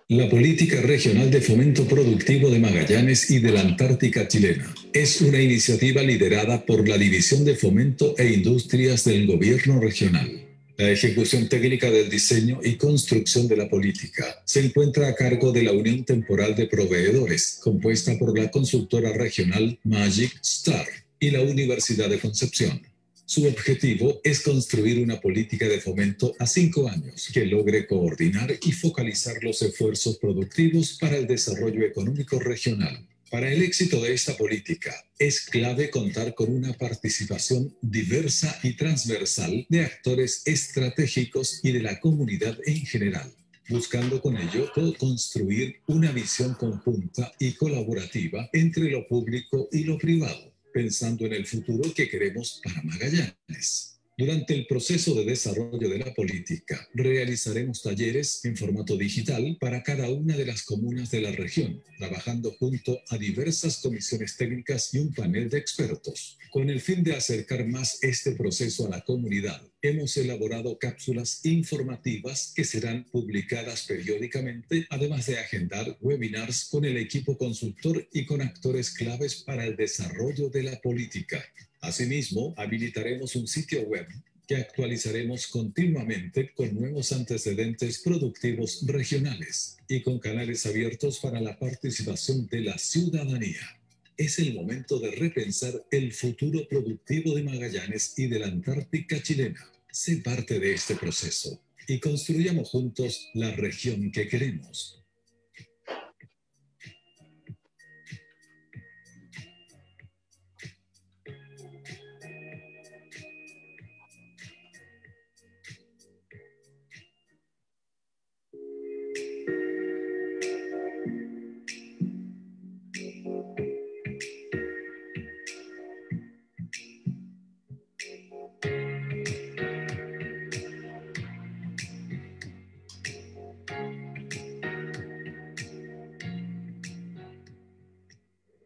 La Política Regional de Fomento Productivo de Magallanes y de la Antártica Chilena es una iniciativa liderada por la División de Fomento e Industrias del Gobierno Regional. La ejecución técnica del diseño y construcción de la política se encuentra a cargo de la Unión Temporal de Proveedores, compuesta por la consultora regional Magic Star y la Universidad de Concepción. Su objetivo es construir una política de fomento a 5 años que logre coordinar y focalizar los esfuerzos productivos para el desarrollo económico regional. Para el éxito de esta política, es clave contar con una participación diversa y transversal de actores estratégicos y de la comunidad en general, buscando con ello co-construir una visión conjunta y colaborativa entre lo público y lo privado, pensando en el futuro que queremos para Magallanes. Durante el proceso de desarrollo de la política, realizaremos talleres en formato digital para cada una de las comunas de la región, trabajando junto a diversas comisiones técnicas y un panel de expertos. Con el fin de acercar más este proceso a la comunidad, hemos elaborado cápsulas informativas que serán publicadas periódicamente, además de agendar webinars con el equipo consultor y con actores claves para el desarrollo de la política. Asimismo, habilitaremos un sitio web que actualizaremos continuamente con nuevos antecedentes productivos regionales y con canales abiertos para la participación de la ciudadanía. Es el momento de repensar el futuro productivo de Magallanes y de la Antártica chilena. Sé parte de este proceso y construyamos juntos la región que queremos.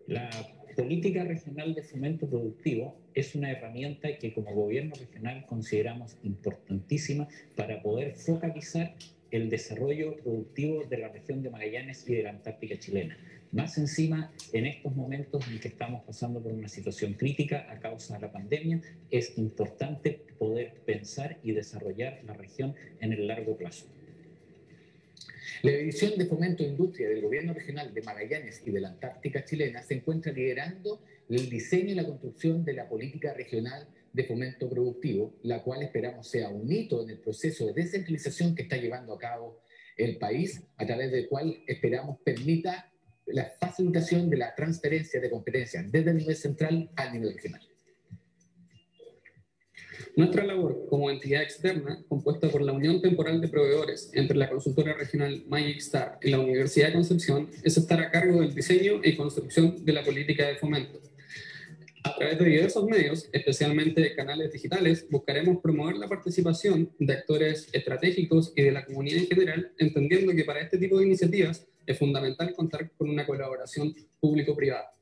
La política regional de fomento productivo es una herramienta que como gobierno regional consideramos importantísima para poder focalizar el desarrollo productivo de la región de Magallanes y de la Antártica chilena. Más encima, en estos momentos en que estamos pasando por una situación crítica a causa de la pandemia, es importante poder pensar y desarrollar la región en el largo plazo. La División de Fomento e Industria del Gobierno Regional de Magallanes y de la Antártica chilena se encuentra liderando el diseño y la construcción de la política regional de fomento productivo, la cual esperamos sea un hito en el proceso de descentralización que está llevando a cabo el país, a través del cual esperamos permita la facilitación de la transferencia de competencias desde el nivel central al nivel regional. Nuestra labor como entidad externa, compuesta por la Unión Temporal de Proveedores entre la consultora regional Magic Star y la Universidad de Concepción, es estar a cargo del diseño y construcción de la política de fomento. A través de diversos medios, especialmente de canales digitales, buscaremos promover la participación de actores estratégicos y de la comunidad en general, entendiendo que para este tipo de iniciativas es fundamental contar con una colaboración público-privada.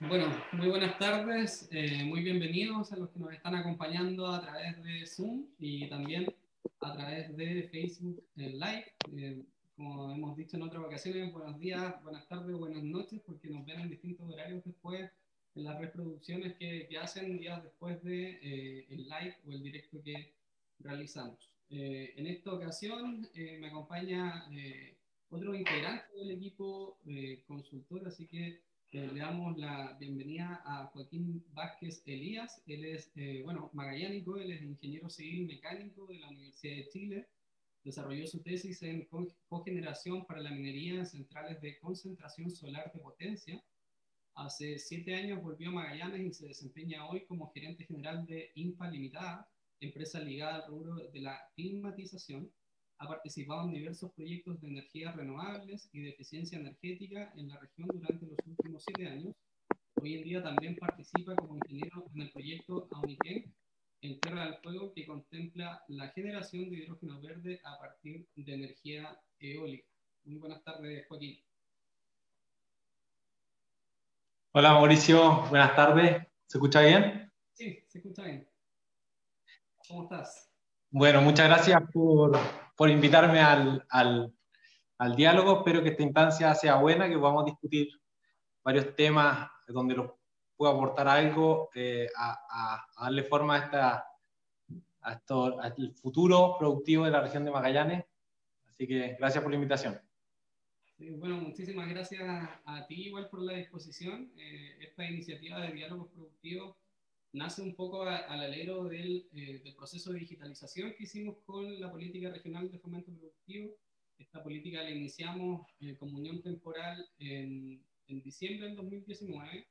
Bueno, muy buenas tardes, muy bienvenidos a los que nos están acompañando a través de Zoom y también a través de Facebook Live. Como hemos dicho en otras ocasiones, buenos días, buenas tardes, buenas noches, porque nos ven en distintos horarios después en las reproducciones que hacen días después de el live o el directo que realizamos. En esta ocasión me acompaña otro integrante del equipo consultor, así que le damos la bienvenida a Joaquín Vázquez Elías. Él es, magallánico, él es ingeniero civil mecánico de la Universidad de Chile. Desarrolló su tesis en cogeneración para la minería en centrales de concentración solar de potencia. Hace 7 años volvió a Magallanes y se desempeña hoy como gerente general de INFA Limitada, empresa ligada al rubro de la climatización. Ha participado en diversos proyectos de energías renovables y de eficiencia energética en la región durante los últimos 7 años. Hoy en día también participa como ingeniero en el proyecto Auniquén, en Tierra del Fuego, que contempla la generación de hidrógeno verde a partir de energía eólica. Muy buenas tardes, Joaquín. Hola Mauricio, buenas tardes. ¿Se escucha bien? Sí, se escucha bien. ¿Cómo estás? Bueno, muchas gracias por invitarme al diálogo. Espero que esta instancia sea buena, que podamos discutir varios temas donde los pueda aportar algo a darle forma al futuro productivo de la región de Magallanes. Así que gracias por la invitación. Sí, bueno, muchísimas gracias a ti igual por la disposición. Esta iniciativa de diálogos productivos nace un poco al alero del proceso de digitalización que hicimos con la política regional de fomento productivo. Esta política la iniciamos como unión temporal en diciembre del 2019.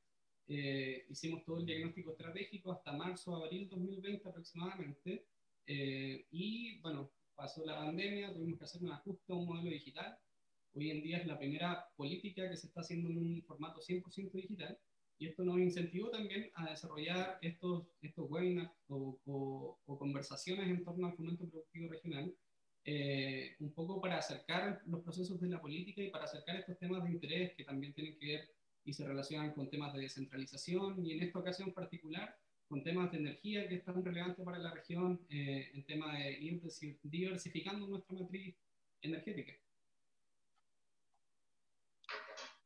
Hicimos todo el diagnóstico estratégico hasta marzo, abril 2020 aproximadamente. Y bueno, pasó la pandemia, tuvimos que hacer un ajuste a un modelo digital. Hoy en día es la primera política que se está haciendo en un formato 100% digital. Y esto nos incentivó también a desarrollar estos webinars o conversaciones en torno al fomento productivo regional, un poco para acercar los procesos de la política y para acercar estos temas de interés que también tienen que ver y se relacionan con temas de descentralización y en esta ocasión particular con temas de energía que es tan relevante para la región, en tema de ir diversificando nuestra matriz energética.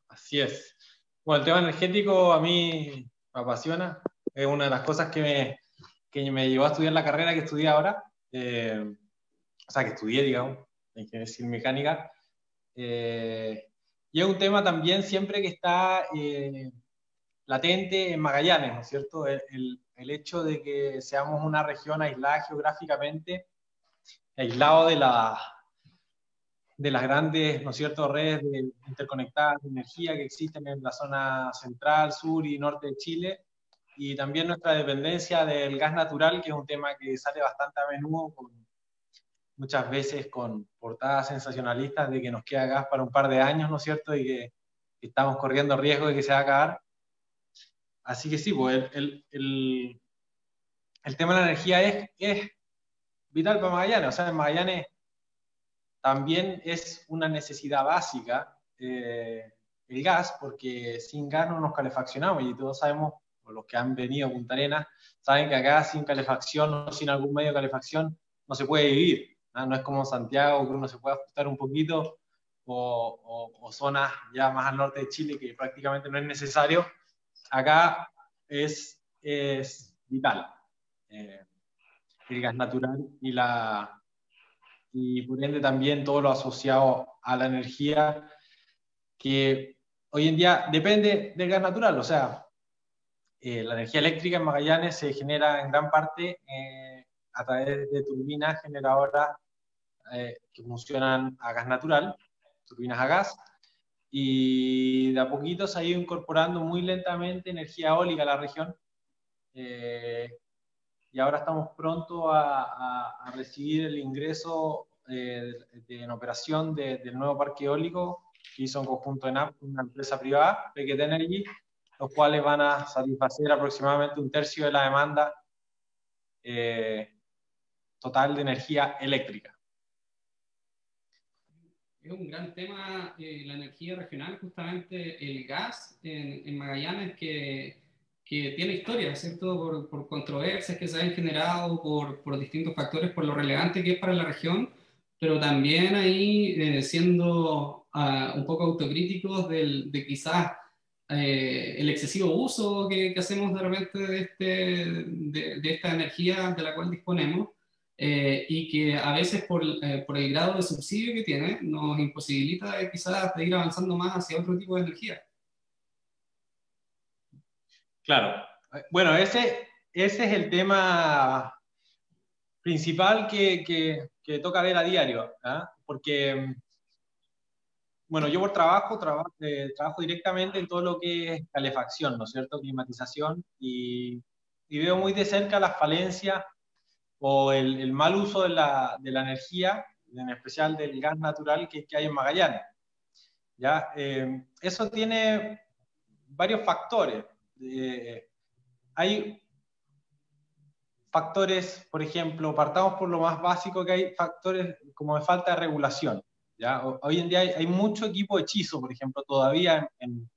Así es. Bueno, el tema energético a mí me apasiona. Es una de las cosas que me llevó a estudiar la carrera que estudié ahora. O sea, que estudié, digamos, ingeniería civil mecánica. Y es un tema también siempre que está latente en Magallanes, ¿no es cierto? El hecho de que seamos una región aislada geográficamente, aislado de las grandes, ¿no es cierto?, redes interconectadas de energía que existen en la zona central, sur y norte de Chile, y también nuestra dependencia del gas natural, que es un tema que sale bastante a menudo, muchas veces con portadas sensacionalistas de que nos queda gas para un par de años, ¿no es cierto?, y que estamos corriendo riesgo de que se va a acabar. Así que sí, pues el tema de la energía es vital para Magallanes. O sea, en Magallanes también es una necesidad básica el gas, porque sin gas no nos calefaccionamos, y todos sabemos, o los que han venido a Punta Arenas, saben que acá sin calefacción o sin algún medio de calefacción no se puede vivir, ¿no? No es como Santiago, que uno se puede ajustar un poquito, o zonas ya más al norte de Chile que prácticamente no es necesario. Acá es vital el gas natural y por ende también todo lo asociado a la energía, que hoy en día depende del gas natural. O sea, la energía eléctrica en Magallanes se genera en gran parte a través de turbinas generadoras que funcionan a gas natural, turbinas a gas, y de a poquito se ha ido incorporando muy lentamente energía eólica a la región, y ahora estamos pronto a recibir el ingreso en operación del nuevo parque eólico que hizo en conjunto ENAP, una empresa privada, Becket Energy, los cuales van a satisfacer aproximadamente 1/3 de la demanda total de energía eléctrica. Es un gran tema la energía regional, justamente el gas en Magallanes que tiene historia, ¿cierto? Por controversias que se han generado, por distintos factores, por lo relevante que es para la región, pero también ahí siendo un poco autocríticos de quizás el excesivo uso que hacemos de repente de esta energía de la cual disponemos. Y que a veces por el grado de subsidio que tiene nos imposibilita quizás de ir avanzando más hacia otro tipo de energía. Claro. Bueno, ese es el tema principal que toca ver a diario, ¿eh? Porque, bueno, yo por trabajo directamente en todo lo que es calefacción, ¿no es cierto?, climatización, y veo muy de cerca las falencias o el mal uso de la energía, en especial del gas natural que hay en Magallanes. ¿Ya? Eso tiene varios factores. Hay factores, por ejemplo, partamos por lo más básico, que hay factores como de falta de regulación. ¿Ya? Hoy en día hay mucho equipo hechizo, por ejemplo, todavía en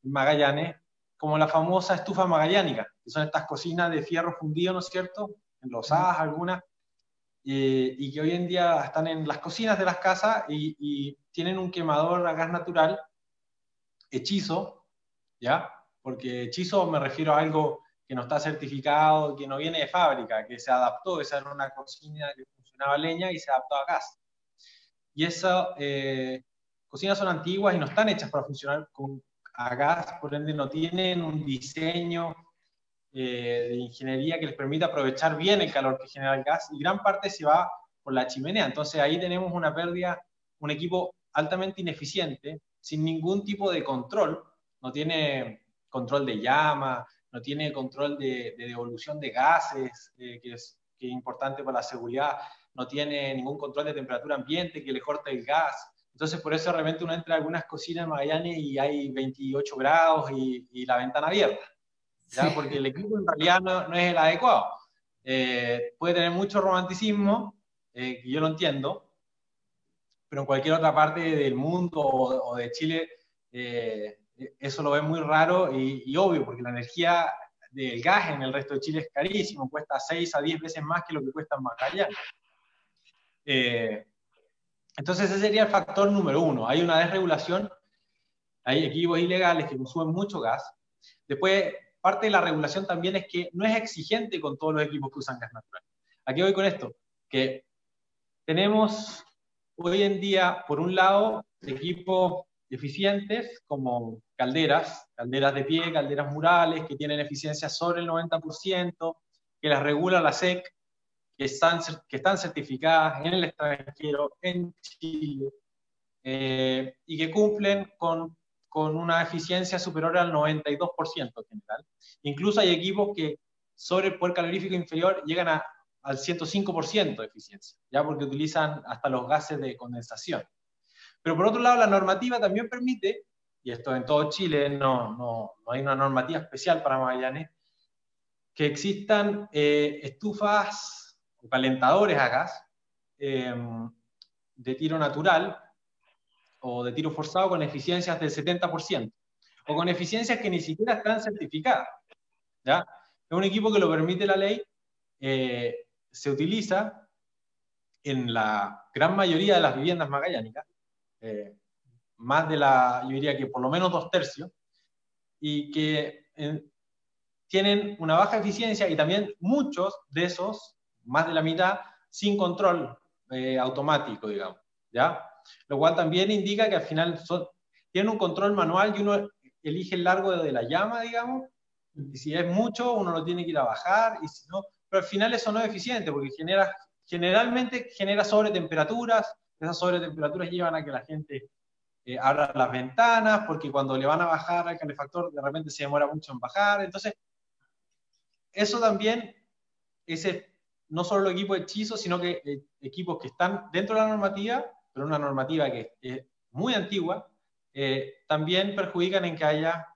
Magallanes, como la famosa estufa magallánica, que son estas cocinas de fierro fundido, ¿no es cierto?, enlosadas algunas, y que hoy en día están en las cocinas de las casas y tienen un quemador a gas natural, hechizo, ¿ya? Porque hechizo me refiero a algo que no está certificado, que no viene de fábrica, que se adaptó. Esa era una cocina que funcionaba a leña y se adaptó a gas. Y esas cocinas son antiguas y no están hechas para funcionar a gas, por ende no tienen un diseño de ingeniería que les permita aprovechar bien el calor que genera el gas, y gran parte se va por la chimenea. Entonces ahí tenemos una pérdida, un equipo altamente ineficiente, sin ningún tipo de control, no tiene control de llama, no tiene control de devolución de gases, que es importante para la seguridad, no tiene ningún control de temperatura ambiente que le corte el gas. Entonces por eso realmente uno entra a algunas cocinas en Magallanes y hay 28 grados y la ventana abierta, ¿ya? Porque el equipo en realidad no es el adecuado. Puede tener mucho romanticismo, que yo lo entiendo, pero en cualquier otra parte del mundo o de Chile, eso lo ven muy raro y obvio, porque la energía del gas en el resto de Chile es carísimo, cuesta 6 a 10 veces más que lo que cuesta en Magallanes. Entonces ese sería el factor número uno. Hay una desregulación, hay equipos ilegales que consumen mucho gas. Después, parte de la regulación también es que no es exigente con todos los equipos que usan gas natural. ¿A qué voy con esto? Que tenemos hoy en día, por un lado, equipos eficientes como calderas de pie, calderas murales, que tienen eficiencia sobre el 90%, que las regula la SEC, que están certificadas en el extranjero, en Chile, y que cumplen con una eficiencia superior al 92% en general. Incluso hay equipos que sobre el poder calorífico inferior llegan al 105% de eficiencia, ya porque utilizan hasta los gases de condensación. Pero por otro lado, la normativa también permite, y esto en todo Chile, no hay una normativa especial para Magallanes, que existan estufas o calentadores a gas de tiro natural o de tiro forzado con eficiencias del 70%, o con eficiencias que ni siquiera están certificadas, ¿ya? Es un equipo que lo permite la ley, se utiliza en la gran mayoría de las viviendas magallánicas, más de yo diría que por lo menos 2/3, y que tienen una baja eficiencia, y también muchos de esos, más de la mitad, sin control automático, digamos, ¿ya? Lo cual también indica que al final tienen un control manual y uno elige el largo de la llama, digamos, y si es mucho uno lo tiene que ir a bajar, y si no, pero al final eso no es eficiente, porque generalmente genera sobretemperaturas. Esas sobretemperaturas llevan a que la gente abra las ventanas, porque cuando le van a bajar al calefactor de repente se demora mucho en bajar. Entonces eso también, no solo el equipo de hechizo, sino que equipos que están dentro de la normativa, pero una normativa que es muy antigua, también perjudican en que haya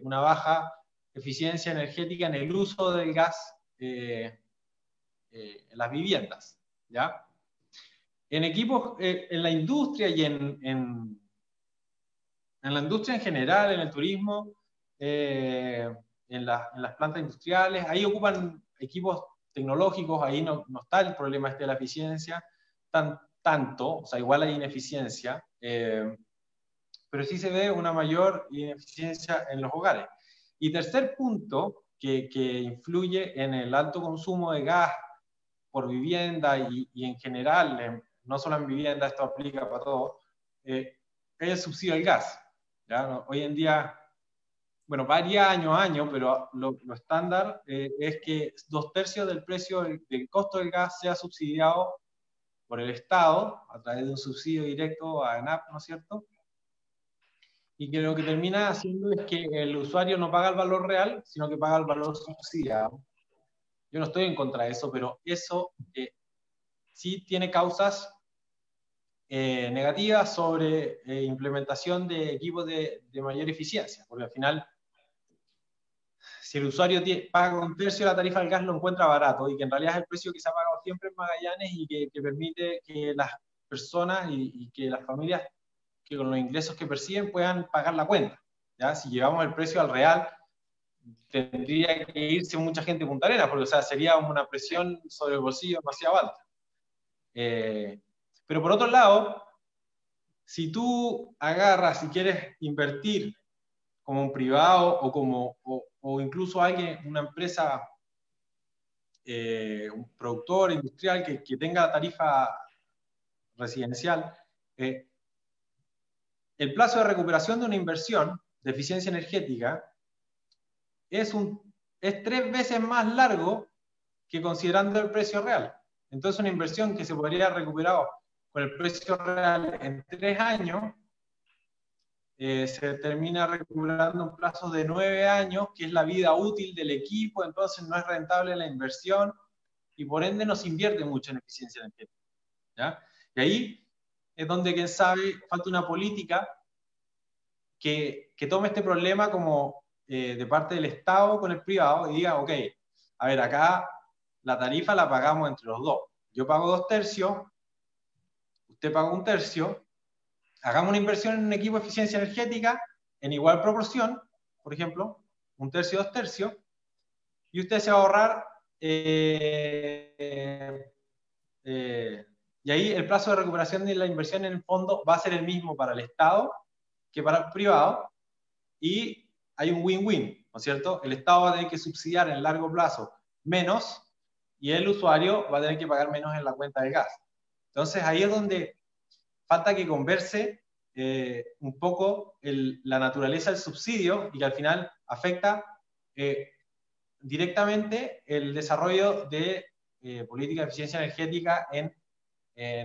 una baja eficiencia energética en el uso del gas en las viviendas, ¿ya? En equipos, en la industria y en la industria en general, en el turismo, en las plantas industriales, ahí ocupan equipos tecnológicos, ahí no está el problema de la eficiencia tanto, o sea, igual hay ineficiencia, pero sí se ve una mayor ineficiencia en los hogares. Y tercer punto, que influye en el alto consumo de gas por vivienda y en general, no solo en vivienda, esto aplica para todo, es el subsidio al gas, ¿ya? Hoy en día, bueno, varía año a año, pero lo estándar es que 2/3 del precio del costo del gas sea subsidiado por el Estado a través de un subsidio directo a ENAP, ¿no es cierto? Y que lo que termina haciendo es que el usuario no paga el valor real, sino que paga el valor subsidiado. Yo no estoy en contra de eso, pero eso sí tiene causas negativas sobre implementación de equipos de mayor eficiencia, porque al final, si el usuario paga un tercio de la tarifa del gas, lo encuentra barato, y que en realidad es el precio que se ha pagado siempre en Magallanes, y que permite que las personas y que las familias que con los ingresos que perciben puedan pagar la cuenta. ¿Ya? Si llevamos el precio al real, tendría que irse mucha gente a Punta Arenas, porque o sea, sería una presión sobre el bolsillo demasiado alta. Pero por otro lado, si tú agarras y quieres invertir como un privado o incluso alguien, una empresa, un productor industrial que tenga tarifa residencial, el plazo de recuperación de una inversión de eficiencia energética es 3 veces más largo que considerando el precio real. Entonces una inversión que se podría recuperar con el precio real en 3 años, se termina recuperando un plazo de 9 años, que es la vida útil del equipo, entonces no es rentable la inversión, y por ende no se invierte mucho en eficiencia energética. ¿Ya? Y ahí es donde, quién sabe, falta una política que tome este problema como de parte del Estado con el privado y diga, ok, a ver, acá la tarifa la pagamos entre los dos. Yo pago 2/3, usted paga 1/3, hagamos una inversión en un equipo de eficiencia energética en igual proporción, por ejemplo, 1/3, 2/3, y usted se va a ahorrar, y ahí el plazo de recuperación de la inversión en el fondo va a ser el mismo para el Estado que para el privado, y hay un win-win, ¿no es cierto? El Estado va a tener que subsidiar en el largo plazo menos, y el usuario va a tener que pagar menos en la cuenta de gas. Entonces ahí es donde falta que converse un poco la naturaleza del subsidio, y que al final afecta directamente el desarrollo de política de eficiencia energética en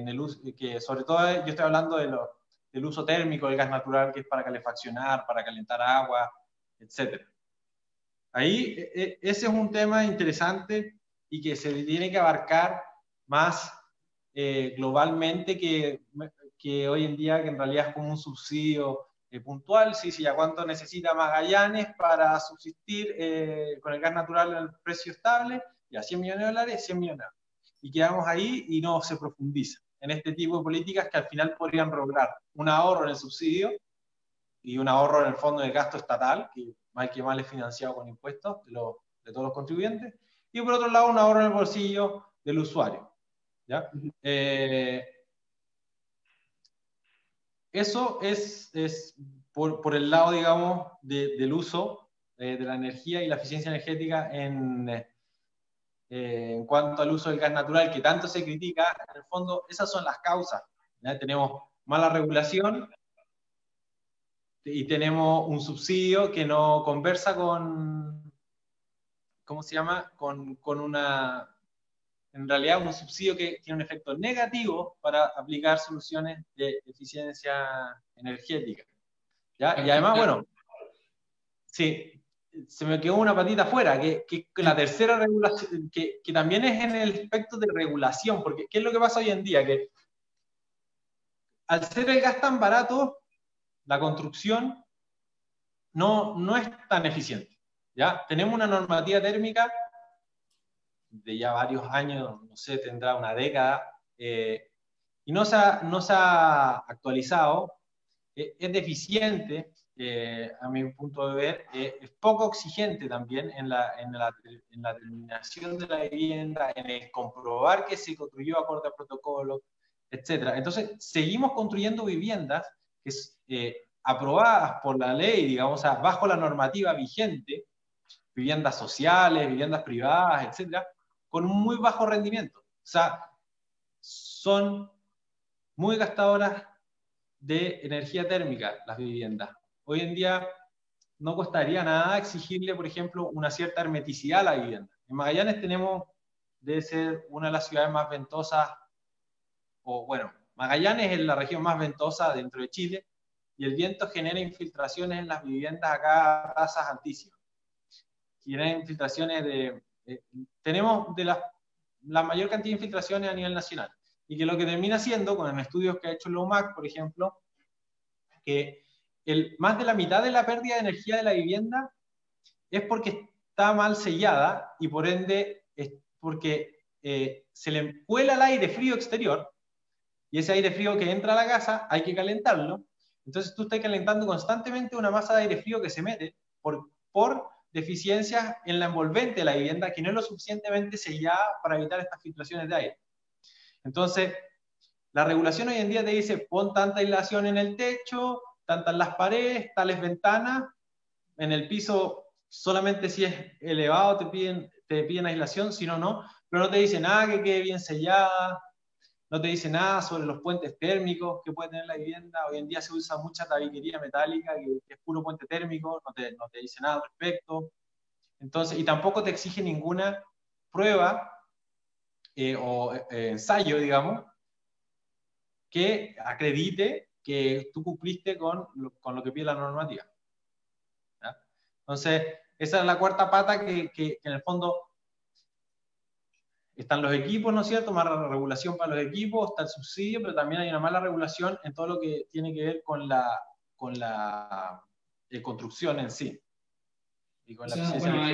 el uso, que sobre todo yo estoy hablando del uso térmico del gas natural, que es para calefaccionar, para calentar agua, etc. Ahí ese es un tema interesante y que se tiene que abarcar más globalmente que hoy en día, que en realidad es como un subsidio puntual. Sí, ¿a cuánto necesita Magallanes para subsistir con el gas natural al precio estable? Ya, $100 millones, 100 millones. Y quedamos ahí y no se profundiza en este tipo de políticas que al final podrían lograr un ahorro en el subsidio y un ahorro en el fondo de gasto estatal, que mal es financiado con impuestos de todos los contribuyentes, y por otro lado un ahorro en el bolsillo del usuario. ¿Ya? Eso es por el lado, digamos, del uso de la energía y la eficiencia energética en cuanto al uso del gas natural, que tanto se critica. En el fondo, esas son las causas. ¿Ya? Tenemos mala regulación y tenemos un subsidio que no conversa con, ¿cómo se llama? Con en realidad un subsidio que tiene un efecto negativo para aplicar soluciones de eficiencia energética. ¿Ya? Y además, bueno, sí, se me quedó una patita afuera, que la tercera regulación, que también es en el aspecto de regulación, porque ¿qué es lo que pasa hoy en día? Que al ser el gas tan barato, la construcción no es tan eficiente. ¿Ya? Tenemos una normativa térmica de ya varios años, no sé, tendrá una década, y no se ha actualizado, es deficiente, a mi punto de ver, es poco exigente también en la terminación de la vivienda, en el comprobar que se construyó acorde al protocolo, etc. Entonces, seguimos construyendo viviendas aprobadas por la ley, digamos, o sea, bajo la normativa vigente, viviendas sociales, viviendas privadas, etcétera, con un muy bajo rendimiento. O sea, son muy gastadoras de energía térmica las viviendas. Hoy en día no costaría nada exigirle, por ejemplo, una cierta hermeticidad a la vivienda. En Magallanes debe ser una de las ciudades más ventosas, o bueno, Magallanes es la región más ventosa dentro de Chile, y el viento genera infiltraciones en las viviendas acá a tasas altísimas. Genera infiltraciones tenemos la mayor cantidad de infiltraciones a nivel nacional, y que lo que termina siendo, con estudios que ha hecho la UMAC, por ejemplo, que más de la mitad de la pérdida de energía de la vivienda es porque está mal sellada y por ende es porque se le cuela el aire frío exterior y ese aire frío que entra a la casa hay que calentarlo. Entonces tú estás calentando constantemente una masa de aire frío que se mete por deficiencias en la envolvente de la vivienda que no es lo suficientemente sellada para evitar estas filtraciones de aire. Entonces, la regulación hoy en día te dice, pon tanta aislación en el techo, tantas en las paredes, tales ventanas, en el piso solamente si es elevado te piden aislación, si no, no, pero no te dice nada que quede bien sellada, no te dice nada sobre los puentes térmicos que puede tener la vivienda. Hoy en día se usa mucha tabiquería metálica que es puro puente térmico, no te dice nada al respecto. Entonces, y tampoco te exige ninguna prueba o ensayo, digamos, que acredite que tú cumpliste con lo que pide la normativa. ¿Ya? Entonces, esa es la cuarta pata que en el fondo están los equipos, ¿no es cierto? Más regulación para los equipos, está el subsidio, pero también hay una mala regulación en todo lo que tiene que ver con la construcción en sí. Y con bueno,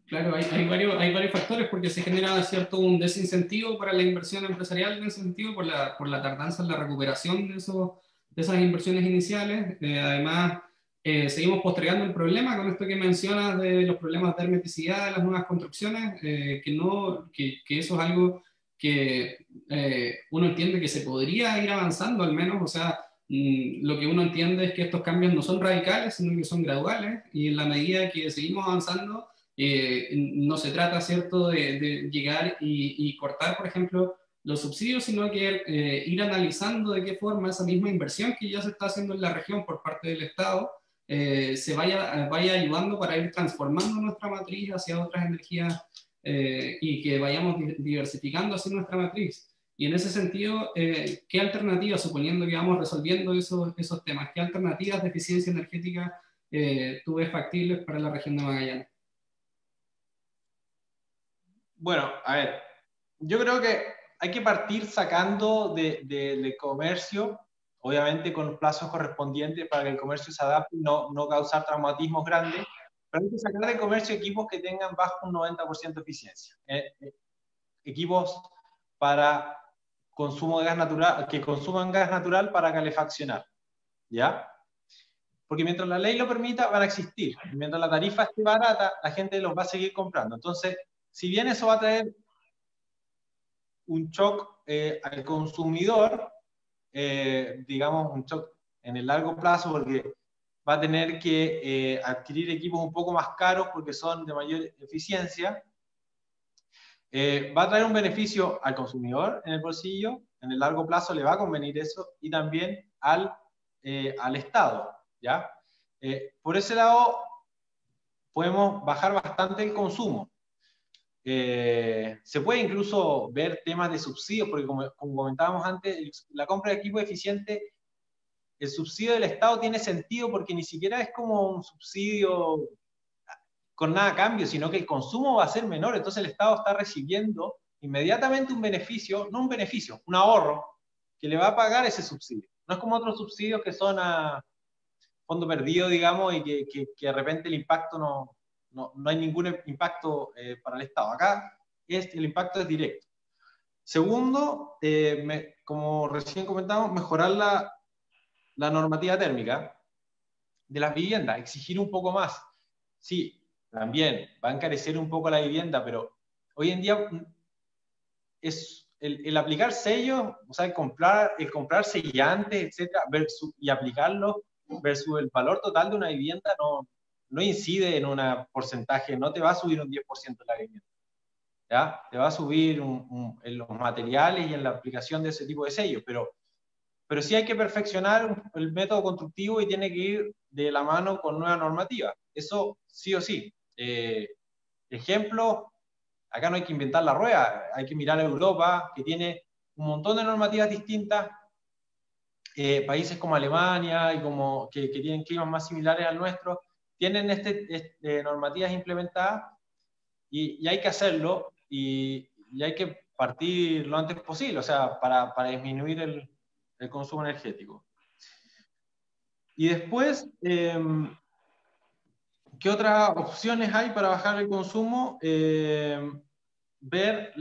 claro, hay varios factores porque se genera cierto un desincentivo para la inversión empresarial en ese sentido por la tardanza en la recuperación de esas inversiones iniciales. Además, seguimos postergando el problema con esto que mencionas de los problemas de hermeticidad de las nuevas construcciones, que eso es algo que uno entiende que se podría ir avanzando al menos, o sea, lo que uno entiende es que estos cambios no son radicales, sino que son graduales, y en la medida que seguimos avanzando, no se trata, ¿cierto?, de llegar y cortar, por ejemplo, los subsidios, sino que ir analizando de qué forma esa misma inversión que ya se está haciendo en la región por parte del Estado se vaya ayudando para ir transformando nuestra matriz hacia otras energías y que vayamos diversificando así nuestra matriz. Y en ese sentido, ¿qué alternativas, suponiendo que vamos resolviendo esos temas, qué alternativas de eficiencia energética tú ves factibles para la región de Magallanes? Bueno, a ver, yo creo que hay que partir sacando de comercio, obviamente con los plazos correspondientes para que el comercio se adapte y no causar traumatismos grandes, pero hay que sacar de comercio equipos que tengan bajo un 90% de eficiencia. Equipos para consumo de gas natural, que consuman gas natural para calefaccionar, ¿ya? Porque mientras la ley lo permita, van a existir. Y mientras la tarifa esté barata, la gente los va a seguir comprando. Entonces, si bien eso va a traer un shock al consumidor, digamos, un shock en el largo plazo, porque va a tener que adquirir equipos un poco más caros porque son de mayor eficiencia, va a traer un beneficio al consumidor en el bolsillo, en el largo plazo le va a convenir eso, y también al Estado, ¿ya? Por ese lado, podemos bajar bastante el consumo. Se puede incluso ver temas de subsidios, porque como comentábamos antes, la compra de equipo eficiente, el subsidio del Estado tiene sentido porque ni siquiera es como un subsidio con nada a cambio, sino que el consumo va a ser menor, entonces el Estado está recibiendo inmediatamente un beneficio, no un beneficio, un ahorro, que le va a pagar ese subsidio. No es como otros subsidios que son a fondo perdido, digamos, y que de repente el impacto no hay ningún impacto para el Estado. Acá el impacto es directo. Segundo, como recién comentamos, mejorar la normativa térmica de las viviendas, exigir un poco más. Sí, también va a encarecer un poco la vivienda, pero hoy en día es el aplicar sellos, o sea, el comprar sellantes, etcétera, y aplicarlos versus el valor total de una vivienda no incide en un porcentaje, no te va a subir un 10% la vivienda, ¿ya? Te va a subir en los materiales y en la aplicación de ese tipo de sellos, pero sí hay que perfeccionar el método constructivo y tiene que ir de la mano con nueva normativa. Eso sí o sí. Ejemplo, acá no hay que inventar la rueda, hay que mirar a Europa, que tiene un montón de normativas distintas, países como Alemania y que tienen climas más similares al nuestro, tienen normativas implementadas y hay que hacerlo y hay que partir lo antes posible, o sea, para disminuir el consumo energético. Y después, ¿Qué otras opciones hay para bajar el consumo? Ver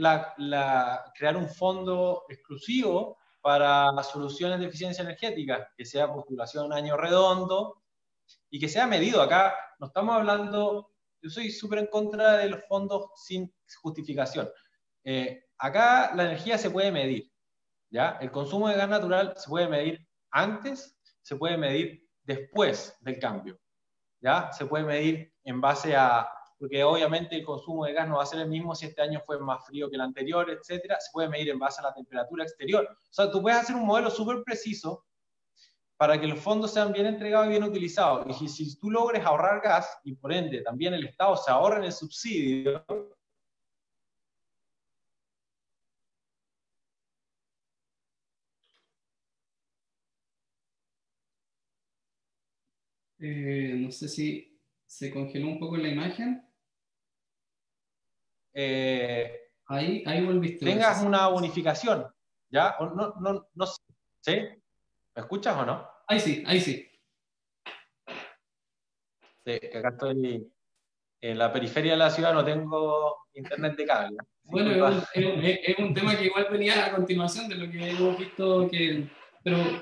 crear un fondo exclusivo para soluciones de eficiencia energética, que sea postulación año redondo y que sea medido. Acá no estamos hablando, yo soy súper en contra de los fondos sin justificación. Acá la energía se puede medir, ¿ya? El consumo de gas natural se puede medir antes, se puede medir después del cambio, ¿ya? Se puede medir en base a, porque obviamente el consumo de gas no va a ser el mismo si este año fue más frío que el anterior, etcétera. Se puede medir en base a la temperatura exterior. O sea, tú puedes hacer un modelo súper preciso para que los fondos sean bien entregados y bien utilizados. Y si tú logres ahorrar gas, y por ende también el Estado se ahorra en el subsidio, No sé si se congeló un poco la imagen. Ahí volviste. Tengas una bonificación, ¿ya? No sé. ¿Sí? ¿Me escuchas o no? Ahí sí, ahí sí. Sí, que acá estoy en la periferia de la ciudad, no tengo internet de cable. Bueno, es un tema que igual venía a continuación de lo que hemos visto,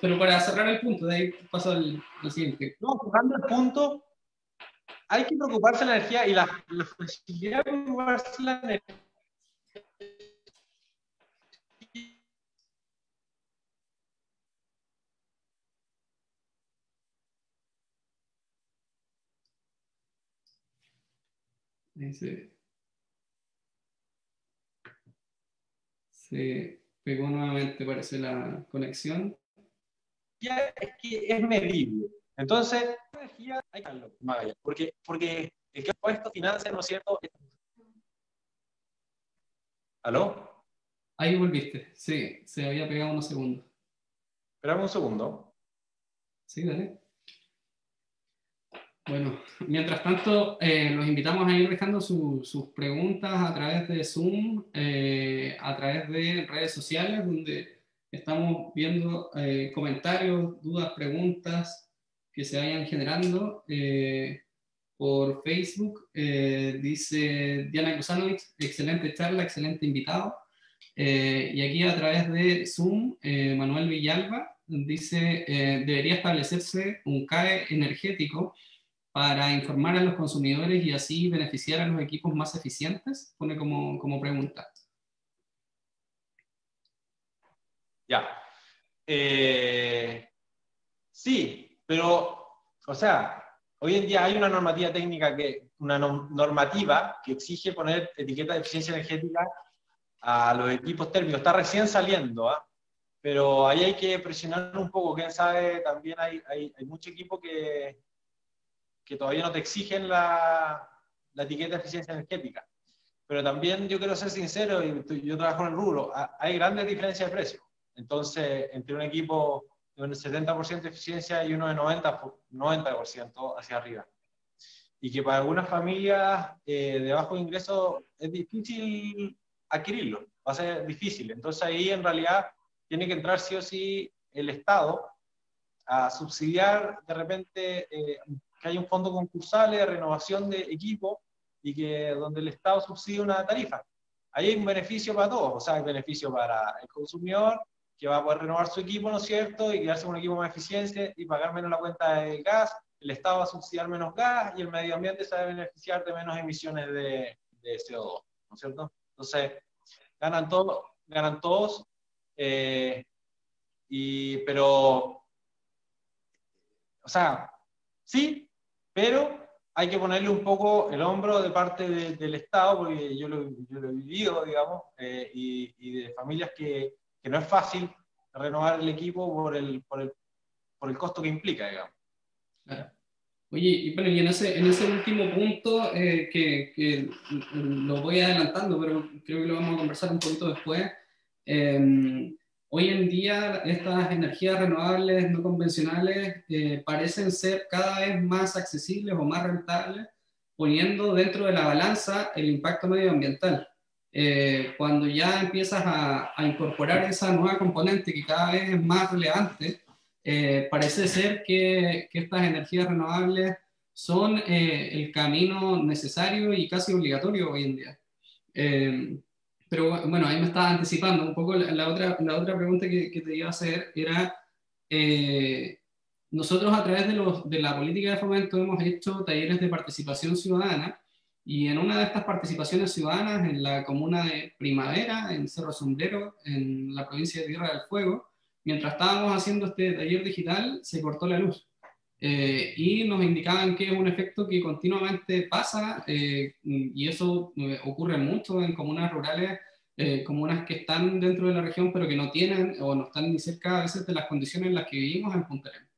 pero para cerrar el punto, de ahí paso al siguiente. No, cerrando el punto, hay que preocuparse de la energía y la flexibilidad de preocuparse de la energía. Se pegó nuevamente, parece, la conexión. Es que es medible. Entonces, la energía hay que darlo, porque el que ha puesto financia, ¿no es cierto? ¿Aló? Ahí volviste, sí, se había pegado unos segundos. Espérame un segundo. Sí, dale. Bueno, mientras tanto, los invitamos a ir dejando sus preguntas a través de Zoom, a través de redes sociales, donde estamos viendo comentarios, dudas, preguntas que se vayan generando. Por Facebook, dice Diana Krusanovic, excelente charla, excelente invitado. Y aquí a través de Zoom, Manuel Villalba dice, debería establecerse un CAE energético para informar a los consumidores y así beneficiar a los equipos más eficientes, pone como pregunta. Ya. Sí, pero, o sea, hoy en día hay una normativa técnica, normativa que exige poner etiqueta de eficiencia energética a los equipos térmicos. Está recién saliendo, ¿ah? Pero ahí hay que presionar un poco. Quién sabe, también hay mucho equipo que todavía no te exigen la etiqueta de eficiencia energética. Pero también yo quiero ser sincero, y yo trabajo en el rubro, hay grandes diferencias de precio. Entonces, entre un equipo de un 70% de eficiencia y uno de 90% hacia arriba. Y que para algunas familias de bajo ingreso es difícil adquirirlo, va a ser difícil. Entonces ahí en realidad tiene que entrar sí o sí el Estado a subsidiar de repente que haya un fondo concursal de renovación de equipo y que donde el Estado subsidie una tarifa. Ahí hay un beneficio para todos, o sea, hay beneficio para el consumidor, que va a poder renovar su equipo, ¿no es cierto?, y quedarse con un equipo más eficiente y pagar menos la cuenta del gas, el Estado va a subsidiar menos gas y el medio ambiente se va a beneficiar de menos emisiones de CO2, ¿no es cierto? Entonces, ganan todos, pero, o sea, sí, pero hay que ponerle un poco el hombro de parte del Estado, porque yo lo he vivido, digamos, y de familias que no es fácil renovar el equipo por el costo que implica, digamos. Claro. Oye, y bueno, y en ese último punto, que lo voy adelantando, pero creo que lo vamos a conversar un poquito después, hoy en día estas energías renovables no convencionales parecen ser cada vez más accesibles o más rentables, poniendo dentro de la balanza el impacto medioambiental. Cuando ya empiezas a incorporar esa nueva componente que cada vez es más relevante, parece ser que estas energías renovables son el camino necesario y casi obligatorio hoy en día. Pero bueno, ahí me estaba anticipando un poco la otra pregunta que te iba a hacer era, nosotros a través de la política de fomento hemos hecho talleres de participación ciudadana, y en una de estas participaciones ciudadanas en la comuna de Primavera, en Cerro Sombrero, en la provincia de Tierra del Fuego, mientras estábamos haciendo este taller digital, se cortó la luz. Y nos indicaban que es un efecto que continuamente pasa, y eso ocurre mucho en comunas rurales, comunas que están dentro de la región pero que no tienen o no están ni cerca a veces de las condiciones en las que vivimos en Punta Arenas.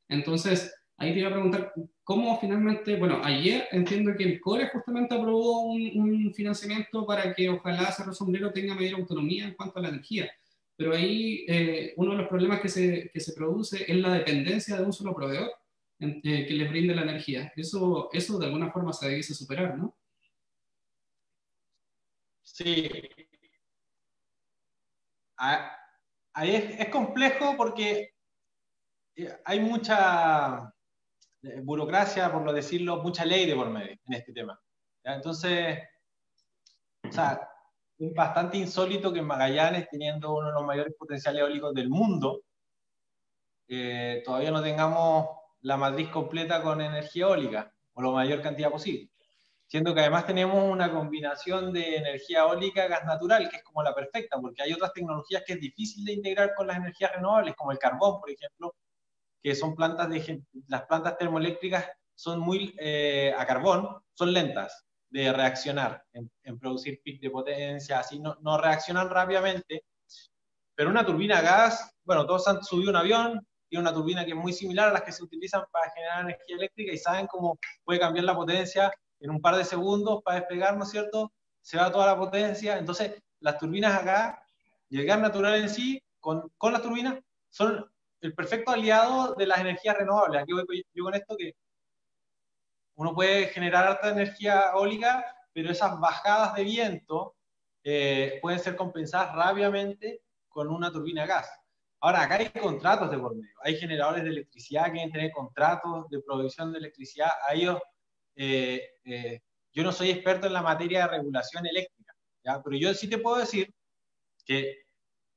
Entonces, ahí te iba a preguntar, ¿cómo finalmente, bueno, ayer entiendo que el CORE justamente aprobó un financiamiento para que ojalá Cerro Sombrero tenga mayor autonomía en cuanto a la energía, pero ahí uno de los problemas que se produce es la dependencia de un solo proveedor que les brinde la energía. Eso de alguna forma se debiese superar, ¿no? Sí. Ahí es complejo porque hay mucha burocracia, por no decirlo, mucha ley de por medio en este tema. ¿Ya? Entonces, o sea, es bastante insólito que en Magallanes, teniendo uno de los mayores potenciales eólicos del mundo, todavía no tengamos la matriz completa con energía eólica, o la mayor cantidad posible. Siendo que además tenemos una combinación de energía eólica y gas natural, que es como la perfecta, porque hay otras tecnologías que es difícil de integrar con las energías renovables, como el carbón, por ejemplo, que son las plantas termoeléctricas son muy, a carbón, son lentas de reaccionar, en producir pic de potencia, así no reaccionan rápidamente. Pero una turbina a gas, bueno, todos han subido un avión, tiene una turbina que es muy similar a las que se utilizan para generar energía eléctrica y saben cómo puede cambiar la potencia en un par de segundos para despegar, ¿no es cierto? Se va toda la potencia. Entonces, las turbinas a gas y el gas natural en sí, con las turbinas, son el perfecto aliado de las energías renovables. Aquí voy yo con esto, que uno puede generar alta energía eólica, pero esas bajadas de viento pueden ser compensadas rápidamente con una turbina a gas. Ahora, acá hay contratos de por medio. Hay generadores de electricidad que deben tener contratos de provisión de electricidad. A ellos, yo no soy experto en la materia de regulación eléctrica, ¿ya? Pero yo sí te puedo decir que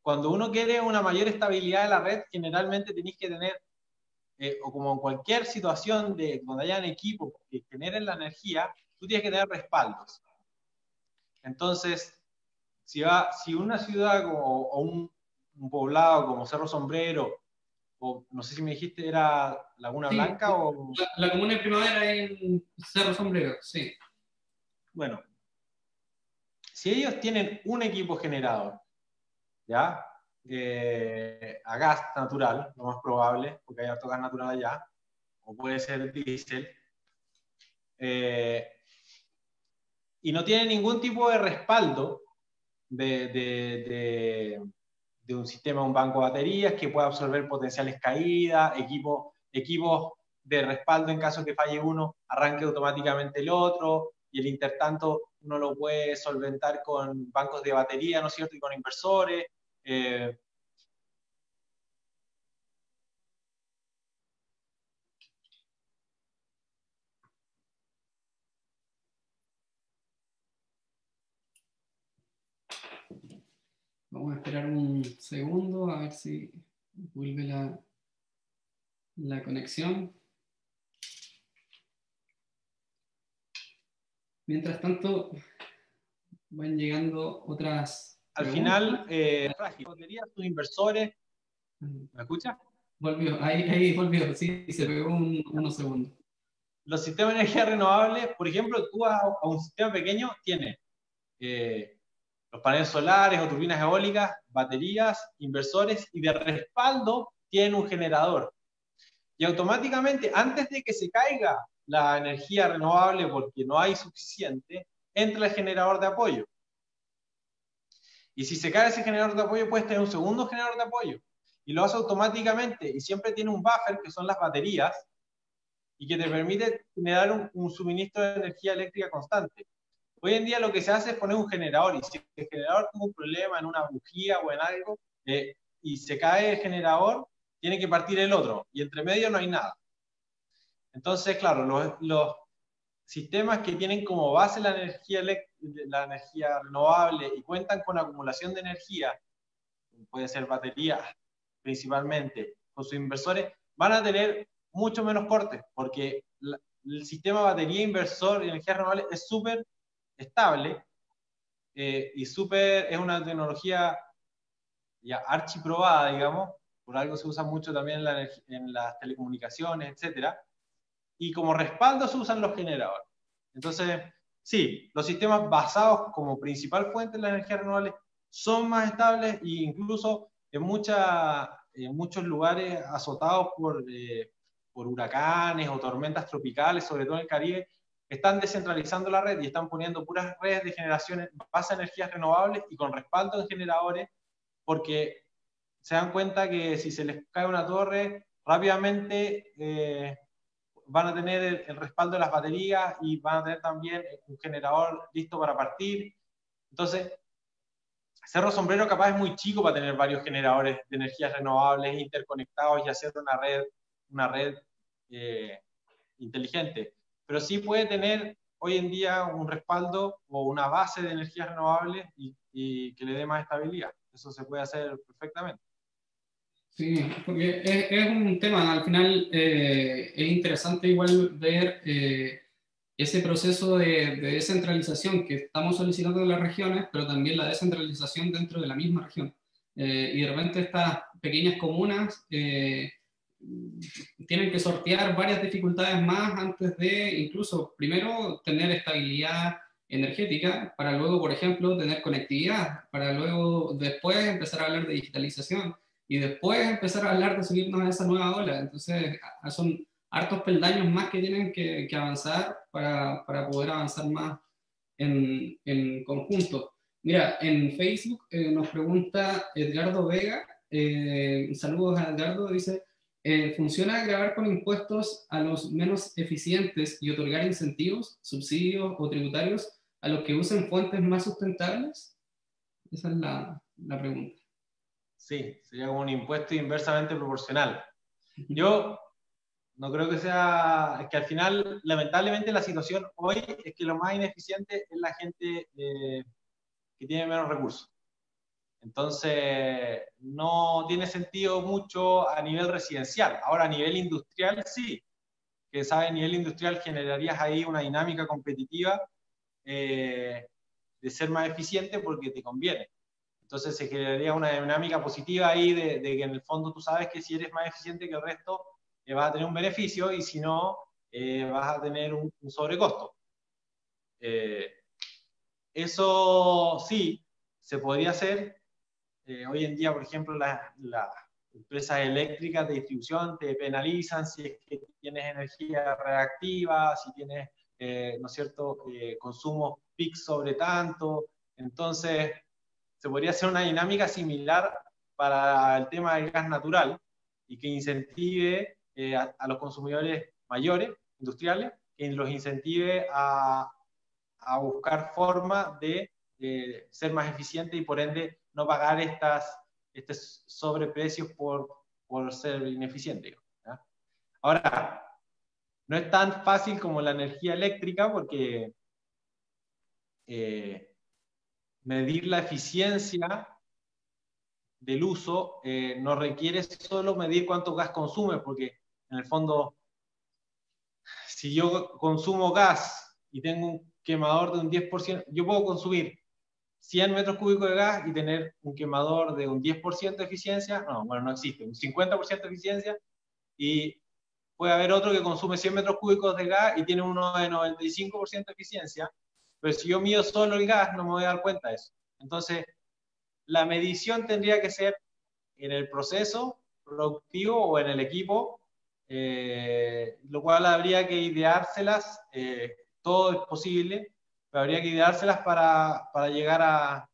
cuando uno quiere una mayor estabilidad de la red, generalmente tenéis que tener, o como en cualquier situación donde hayan equipos que generen la energía, tú tienes que tener respaldos. Entonces, si una ciudad o un poblado como Cerro Sombrero, o no sé si me dijiste era Laguna Blanca, sí, o... La comuna de Primavera en Cerro Sombrero, sí. Bueno, si ellos tienen un equipo generador, ¿ya? A gas natural, lo más probable, porque hay harto gas natural allá, o puede ser diésel, y no tienen ningún tipo de respaldo de un sistema, un banco de baterías que pueda absorber potenciales caídas, equipos de respaldo en caso que falle uno, arranque automáticamente el otro, y el intertanto uno lo puede solventar con bancos de batería, ¿no es cierto?, y con inversores. Vamos a esperar un segundo a ver si vuelve la conexión. Mientras tanto, van llegando otras Al preguntas. final, baterías, tus inversores. ¿Me escuchas? Volvió, ahí volvió, sí, se pegó unos segundos. Los sistemas de energía renovable, por ejemplo, tú vas a un sistema pequeño, tienes los paneles solares o turbinas eólicas, baterías, inversores, y de respaldo tienen un generador. Y automáticamente, antes de que se caiga la energía renovable porque no hay suficiente, entra el generador de apoyo. Y si se cae ese generador de apoyo, puedes tener un segundo generador de apoyo. Y lo hace automáticamente, y siempre tiene un buffer, que son las baterías, y que te permite generar un suministro de energía eléctrica constante. Hoy en día lo que se hace es poner un generador, y si el generador tuvo un problema en una bujía o en algo, y se cae el generador, tiene que partir el otro, y entre medio no hay nada. Entonces, claro, los sistemas que tienen como base la energía renovable y cuentan con acumulación de energía, puede ser baterías principalmente, con sus inversores, van a tener mucho menos cortes, porque el sistema batería inversor y energía renovable es súper estable y es una tecnología ya archiprobada, digamos, por algo se usa mucho también en las telecomunicaciones, etcétera, y como respaldo se usan los generadores. Entonces, sí, los sistemas basados como principal fuente de la energía renovable son más estables e incluso en muchos lugares azotados por huracanes o tormentas tropicales, sobre todo en el Caribe, están descentralizando la red y están poniendo puras redes de generación basadas en energías renovables y con respaldo en generadores, porque se dan cuenta que si se les cae una torre, rápidamente van a tener el respaldo de las baterías y van a tener también un generador listo para partir. Entonces, Cerro Sombrero capaz es muy chico para tener varios generadores de energías renovables interconectados y hacer una red inteligente. Pero sí puede tener hoy en día un respaldo o una base de energías renovables y que le dé más estabilidad. Eso se puede hacer perfectamente. Sí, porque es un tema, al final es interesante igual ver ese proceso de descentralización que estamos solicitando en las regiones, pero también la descentralización dentro de la misma región. Y de repente estas pequeñas comunas tienen que sortear varias dificultades más antes de incluso, primero, tener estabilidad energética, para luego, por ejemplo, tener conectividad, para luego, después, empezar a hablar de digitalización y después empezar a hablar de subirnos a esa nueva ola. Entonces, son hartos peldaños más que tienen que avanzar para poder avanzar más en conjunto. Mira, en Facebook nos pregunta Edgardo Vega, saludos a Edgardo, dice, ¿funciona grabar con impuestos a los menos eficientes y otorgar incentivos, subsidios o tributarios a los que usen fuentes más sustentables? Esa es la pregunta. Sí, sería como un impuesto inversamente proporcional. Yo no creo que sea, es que al final, lamentablemente, la situación hoy es que lo más ineficiente es la gente que tiene menos recursos. Entonces, no tiene sentido mucho a nivel residencial. Ahora, a nivel industrial, sí. Que sabe, a nivel industrial generarías ahí una dinámica competitiva de ser más eficiente porque te conviene. Entonces, se generaría una dinámica positiva ahí de que en el fondo tú sabes que si eres más eficiente que el resto, vas a tener un beneficio y si no, vas a tener un sobrecosto. Eso sí, se podría hacer. Hoy en día, por ejemplo, las empresas eléctricas de distribución te penalizan si es que tienes energía reactiva, si tienes, ¿no es cierto?, consumos peak sobre tanto. Entonces, se podría hacer una dinámica similar para el tema del gas natural y que incentive a los consumidores mayores, industriales, que los incentive a buscar formas de ser más eficientes y por ende no pagar estos sobreprecios por ser ineficiente. ¿Ya? Ahora, no es tan fácil como la energía eléctrica porque medir la eficiencia del uso no requiere solo medir cuánto gas consume, porque en el fondo, si yo consumo gas y tengo un quemador de un 10%, yo puedo consumir 100 metros cúbicos de gas y tener un quemador de un 10% de eficiencia. No, bueno, no existe, un 50% de eficiencia, y puede haber otro que consume 100 metros cúbicos de gas y tiene uno de 95% de eficiencia, pero si yo mido solo el gas no me voy a dar cuenta de eso. Entonces, la medición tendría que ser en el proceso productivo o en el equipo, lo cual habría que ideárselas, todo es posible, pero habría que ideárselas para llegar a,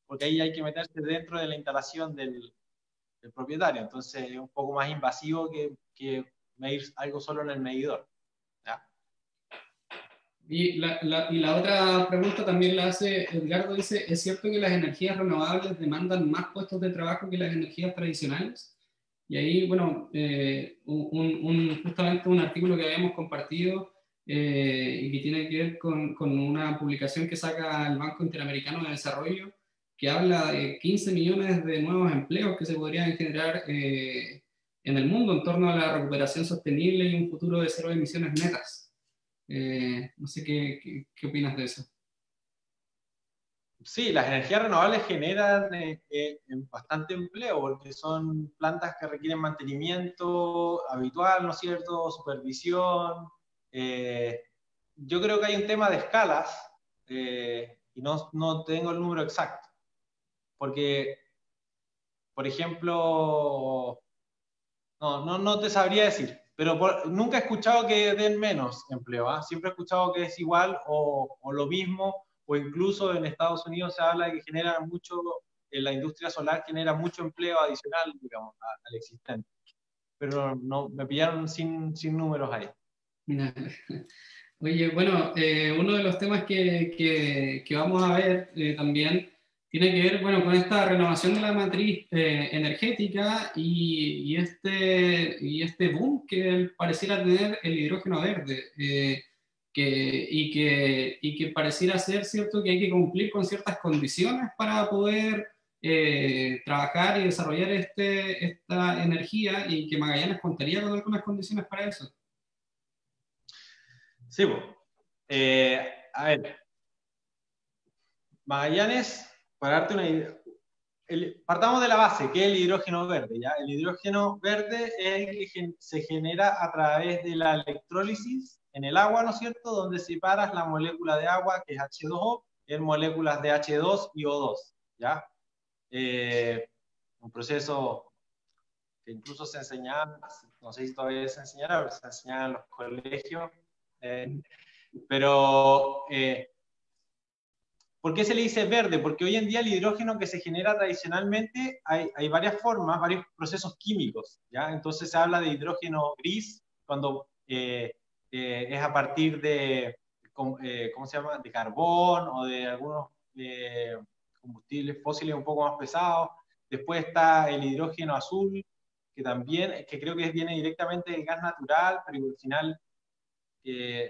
porque ahí hay que meterse dentro de la instalación del propietario, entonces es un poco más invasivo que medir algo solo en el medidor. ¿Ya? Y la otra pregunta también la hace Edgardo, dice, ¿es cierto que las energías renovables demandan más puestos de trabajo que las energías tradicionales? Y ahí, bueno, justamente un artículo que habíamos compartido y que tiene que ver con una publicación que saca el Banco Interamericano de Desarrollo, que habla de 15 millones de nuevos empleos que se podrían generar en el mundo en torno a la recuperación sostenible y un futuro de cero emisiones netas. No sé qué opinas de eso. Sí, las energías renovables generan bastante empleo porque son plantas que requieren mantenimiento habitual, ¿no es cierto? Supervisión. Yo creo que hay un tema de escalas y no tengo el número exacto. Porque, por ejemplo, no te sabría decir, pero nunca he escuchado que den menos empleo, ¿eh? Siempre he escuchado que es igual o lo mismo, o incluso en Estados Unidos se habla de que genera mucho, la industria solar genera mucho empleo adicional, digamos, al existente. Pero no, me pillaron sin números ahí. Oye, bueno, uno de los temas que vamos a ver también tiene que ver, bueno, con esta renovación de la matriz energética y este boom que pareciera tener el hidrógeno verde, y que pareciera ser cierto que hay que cumplir con ciertas condiciones para poder trabajar y desarrollar esta energía, y que Magallanes contaría con algunas condiciones para eso. Sí, a ver, Magallanes, para darte una idea, partamos de la base, que es el hidrógeno verde, ¿ya? El hidrógeno verde es el que se genera a través de la electrólisis en el agua, ¿no es cierto?, donde separas la molécula de agua, que es H2O, en moléculas de H2 y O2, ¿ya? Un proceso que incluso se enseñaba, no sé si todavía se enseñará, pero se enseñaba en los colegios, pero ¿por qué se le dice verde? Porque hoy en día el hidrógeno que se genera tradicionalmente hay varias formas, varios procesos químicos, ¿ya? Entonces se habla de hidrógeno gris cuando es a partir de, ¿cómo se llama?, de carbón o de algunos combustibles fósiles un poco más pesados. Después está el hidrógeno azul, que también, que creo que viene directamente del gas natural, pero al final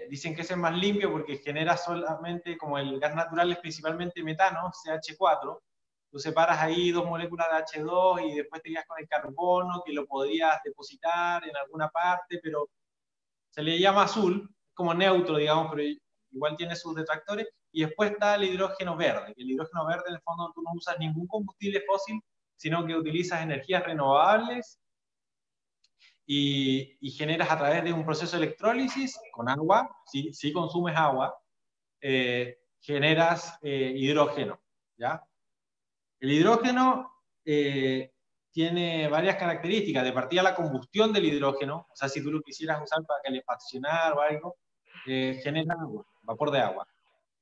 dicen que ese es más limpio porque genera solamente, como el gas natural es principalmente metano, CH4, tú separas ahí dos moléculas de H2 y después te quedas con el carbono que lo podrías depositar en alguna parte, pero se le llama azul, como neutro, digamos, pero igual tiene sus detractores. Y después está el hidrógeno verde, que el hidrógeno verde en el fondo tú no usas ningún combustible fósil, sino que utilizas energías renovables y generas a través de un proceso de electrólisis con agua, si consumes agua, generas hidrógeno, ¿ya? El hidrógeno tiene varias características. De partida, la combustión del hidrógeno, o sea, si tú lo quisieras usar para calefaccionar o algo, genera agua, vapor de agua,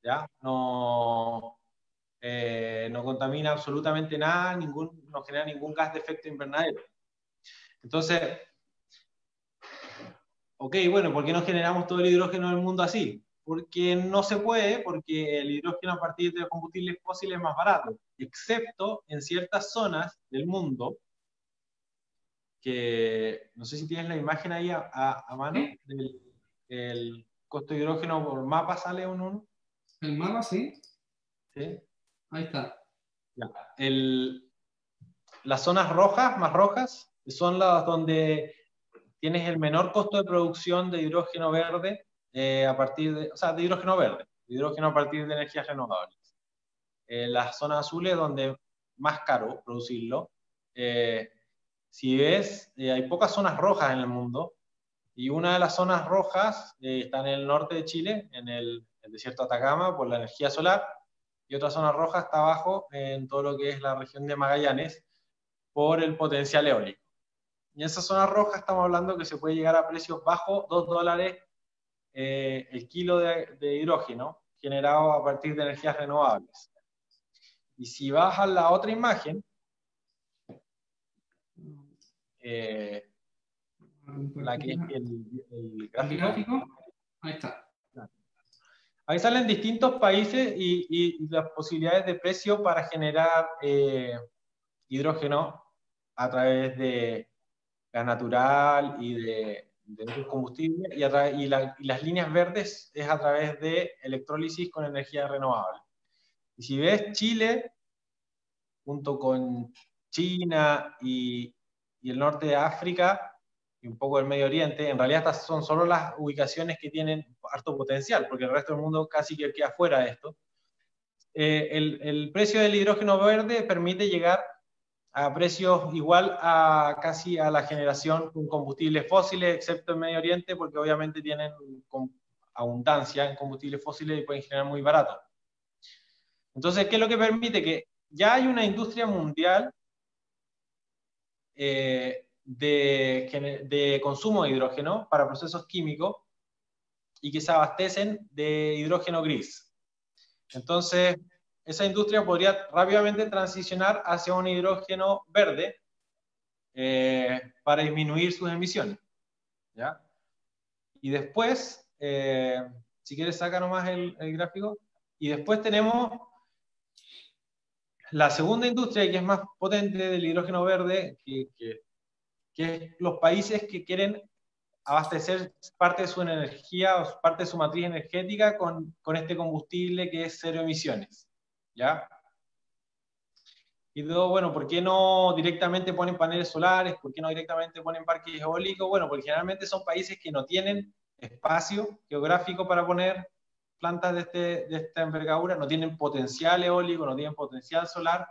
¿ya? No contamina absolutamente nada, no genera ningún gas de efecto invernadero. Entonces, ok, bueno, ¿por qué no generamos todo el hidrógeno del mundo así? Porque no se puede, porque el hidrógeno a partir de combustibles fósiles es más barato, excepto en ciertas zonas del mundo, que no sé si tienes la imagen ahí a mano, del costo de hidrógeno por mapa sale un... ¿El mapa, sí? Sí. Ahí está. Ya. Las zonas rojas, más rojas, son las donde tienes el menor costo de producción de hidrógeno verde a partir de, o sea, de hidrógeno verde, de hidrógeno a partir de energías renovables. Las zonas azules donde más caro producirlo. Si ves, hay pocas zonas rojas en el mundo, y una de las zonas rojas está en el norte de Chile, en el desierto de Atacama, por la energía solar, y otra zona roja está abajo, en todo lo que es la región de Magallanes, por el potencial eólico. Y en esa zona roja estamos hablando que se puede llegar a precios bajos, $2 el kilo de hidrógeno generado a partir de energías renovables. Y si vas a la otra imagen, la que es el gráfico, ahí está. Ahí salen distintos países y las posibilidades de precio para generar hidrógeno a través de gas natural y de otros combustibles, y las líneas verdes es a través de electrólisis con energía renovable. Y si ves, Chile, junto con China y el norte de África, y un poco del Medio Oriente, en realidad estas son solo las ubicaciones que tienen harto potencial, porque el resto del mundo casi que queda fuera de esto. El precio del hidrógeno verde permite llegar a precios igual a casi a la generación con combustibles fósiles, excepto en Medio Oriente, porque obviamente tienen abundancia en combustibles fósiles y pueden generar muy barato. Entonces, ¿qué es lo que permite? Que ya hay una industria mundial de consumo de hidrógeno para procesos químicos y que se abastecen de hidrógeno gris. Entonces, esa industria podría rápidamente transicionar hacia un hidrógeno verde para disminuir sus emisiones, ¿ya? Y después, si quieres saca nomás el gráfico, y después tenemos la segunda industria que es más potente del hidrógeno verde, que es los países que quieren abastecer parte de su energía o parte de su matriz energética con este combustible que es cero emisiones, ¿ya? Y luego, bueno, ¿por qué no directamente ponen paneles solares? ¿Por qué no directamente ponen parques eólicos? Bueno, porque generalmente son países que no tienen espacio geográfico para poner plantas de esta envergadura, no tienen potencial eólico, no tienen potencial solar.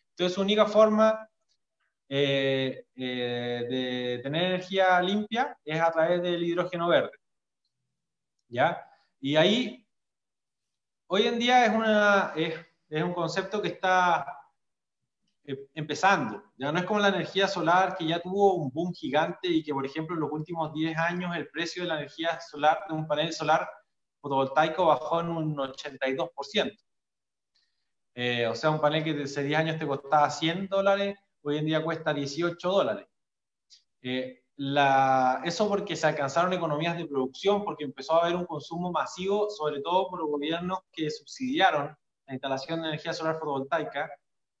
Entonces, su única forma de tener energía limpia es a través del hidrógeno verde, ¿ya? Y ahí, hoy en día es un concepto que está empezando, ya no es como la energía solar que ya tuvo un boom gigante y que, por ejemplo, en los últimos 10 años el precio de la energía solar, de un panel solar fotovoltaico bajó en un 82%. O sea, un panel que hace 10 años te costaba $100, hoy en día cuesta $18. Eso porque se alcanzaron economías de producción, porque empezó a haber un consumo masivo, sobre todo por los gobiernos que subsidiaron la instalación de energía solar fotovoltaica.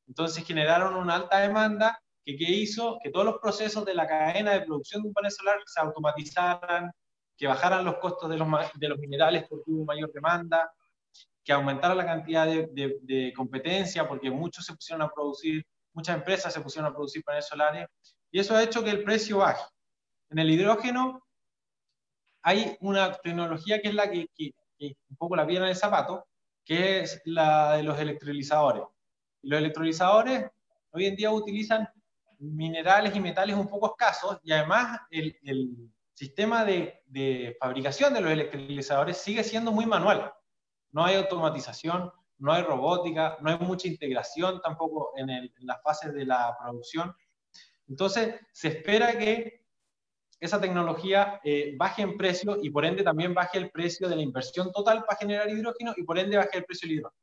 Entonces generaron una alta demanda que hizo que todos los procesos de la cadena de producción de un panel solar se automatizaran, que bajaran los costos de los minerales porque hubo mayor demanda, que aumentara la cantidad de competencia porque muchas empresas se pusieron a producir paneles solares, y eso ha hecho que el precio baje. En el hidrógeno hay una tecnología que es la que un poco la piedra en el zapato, que es la de los electrolizadores. Los electrolizadores hoy en día utilizan minerales y metales un poco escasos, y además el sistema de fabricación de los electrolizadores sigue siendo muy manual. No hay automatización, no hay robótica, no hay mucha integración tampoco en las fases de la producción. Entonces, se espera que esa tecnología baje en precio y por ende también baje el precio de la inversión total para generar hidrógeno y por ende baje el precio del hidrógeno.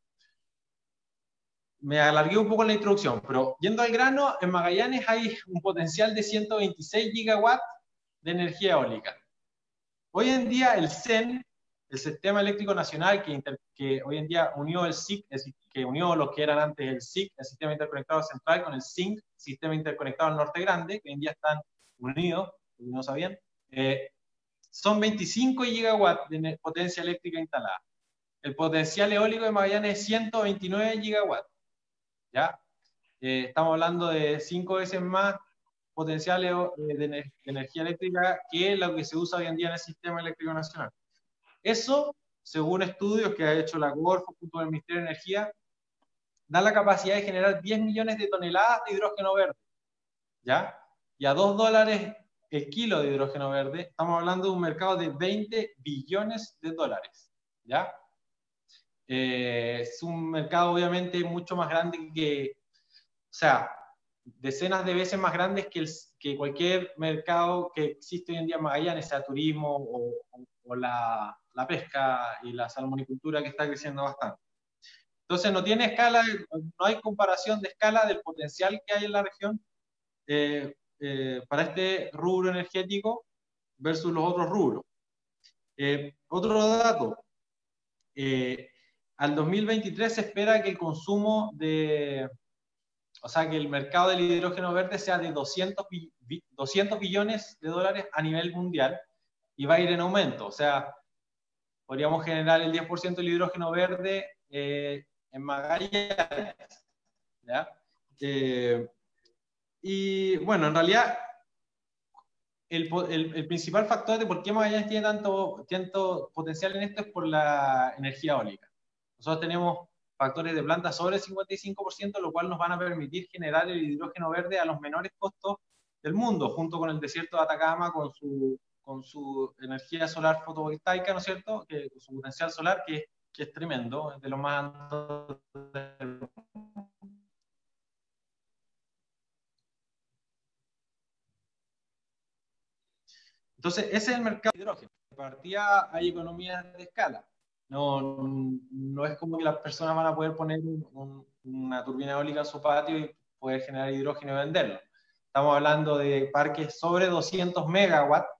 Me alargué un poco en la introducción, pero yendo al grano, en Magallanes hay un potencial de 126 gigawatts de energía eólica. Hoy en día el CEN, el Sistema Eléctrico Nacional, que hoy en día unió el SIC, que unió lo que eran antes el SIC, el Sistema Interconectado Central, con el SINC, Sistema Interconectado al Norte Grande, que hoy en día están unidos, si no sabían, son 25 gigawatts de potencia eléctrica instalada. El potencial eólico de Magallanes es 129 gigawatts. ¿Ya? Estamos hablando de 5 veces más potencial de energía eléctrica que lo que se usa hoy en día en el Sistema Eléctrico Nacional. Eso, según estudios que ha hecho la Corfo junto al Ministerio de Energía, da la capacidad de generar 10 millones de toneladas de hidrógeno verde, ¿ya? Y a $2 el kilo de hidrógeno verde, estamos hablando de un mercado de 20 billones de dólares, ¿ya? Es un mercado obviamente mucho más grande o sea, decenas de veces más grandes que cualquier mercado que existe hoy en día en Magallanes, sea turismo o la pesca y la salmonicultura, que está creciendo bastante. Entonces no tiene escala, no hay comparación de escala del potencial que hay en la región para este rubro energético versus los otros rubros. Otro dato, al 2023 se espera que el consumo de o sea, que el mercado del hidrógeno verde sea de 200 billones de dólares a nivel mundial y va a ir en aumento. O sea, podríamos generar el 10% del hidrógeno verde en Magallanes, ¿ya? Y bueno, en realidad el principal factor de por qué Magallanes tiene tanto potencial en esto es por la energía eólica. Nosotros tenemos factores de planta sobre el 55%, lo cual nos van a permitir generar el hidrógeno verde a los menores costos del mundo, junto con el desierto de Atacama, con su energía solar fotovoltaica, ¿no es cierto? Con su potencial solar, que es tremendo, es de los más altos del mundo. Entonces, ese es el mercado de hidrógeno. De partida hay economías de escala. No es como que las personas van a poder poner una turbina eólica en su patio y poder generar hidrógeno y venderlo. Estamos hablando de parques sobre 200 megawatts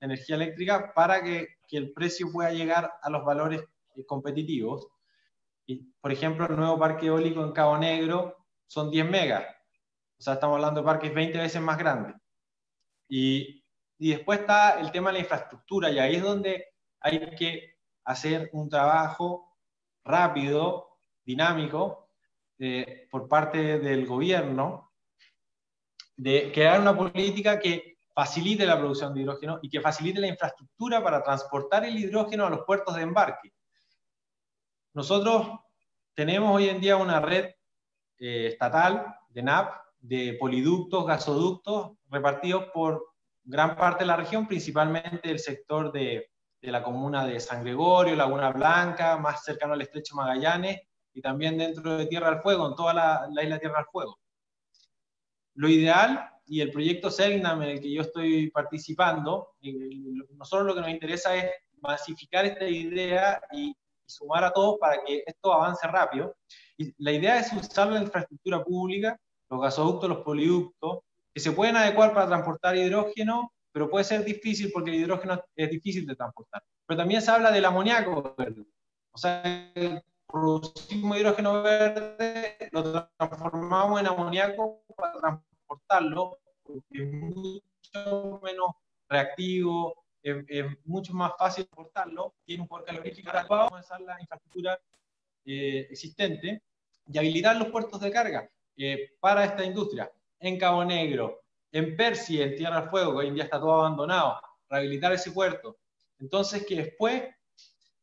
de energía eléctrica para que el precio pueda llegar a los valores competitivos. Y, por ejemplo, el nuevo parque eólico en Cabo Negro son 10 megas. O sea, estamos hablando de parques 20 veces más grandes. Y después está el tema de la infraestructura, y ahí es donde hay que hacer un trabajo rápido, dinámico, por parte del gobierno, de crear una política que facilite la producción de hidrógeno y que facilite la infraestructura para transportar el hidrógeno a los puertos de embarque. Nosotros tenemos hoy en día una red estatal de NAP, de poliductos, gasoductos, repartidos por gran parte de la región, principalmente el sector de la comuna de San Gregorio, Laguna Blanca, más cercano al estrecho Magallanes, y también dentro de Tierra del Fuego, en toda la isla Tierra del Fuego. Lo ideal, y el proyecto Selknam en el que yo estoy participando, nosotros lo que nos interesa es masificar esta idea y sumar a todos para que esto avance rápido. Y la idea es usar la infraestructura pública, los gasoductos, los poliductos, que se pueden adecuar para transportar hidrógeno, pero puede ser difícil porque el hidrógeno es difícil de transportar. Pero también se habla del amoníaco verde. O sea, producimos hidrógeno verde, lo transformamos en amoníaco para transportarlo, porque es mucho menos reactivo, es mucho más fácil transportarlo, tiene un poder calorífico adecuado. Vamos a usar la infraestructura existente y habilitar los puertos de carga para esta industria. En Cabo Negro, en Percy, en Tierra del Fuego, que hoy en día está todo abandonado, rehabilitar ese puerto. Entonces, que después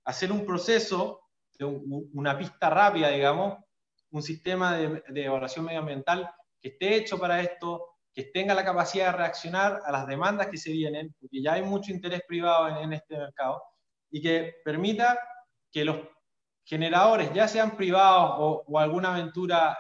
hacer un proceso, una pista rápida, digamos, un sistema de evaluación medioambiental que esté hecho para esto, que tenga la capacidad de reaccionar a las demandas que se vienen, porque ya hay mucho interés privado en este mercado, y que permita que los generadores, ya sean privados o alguna aventura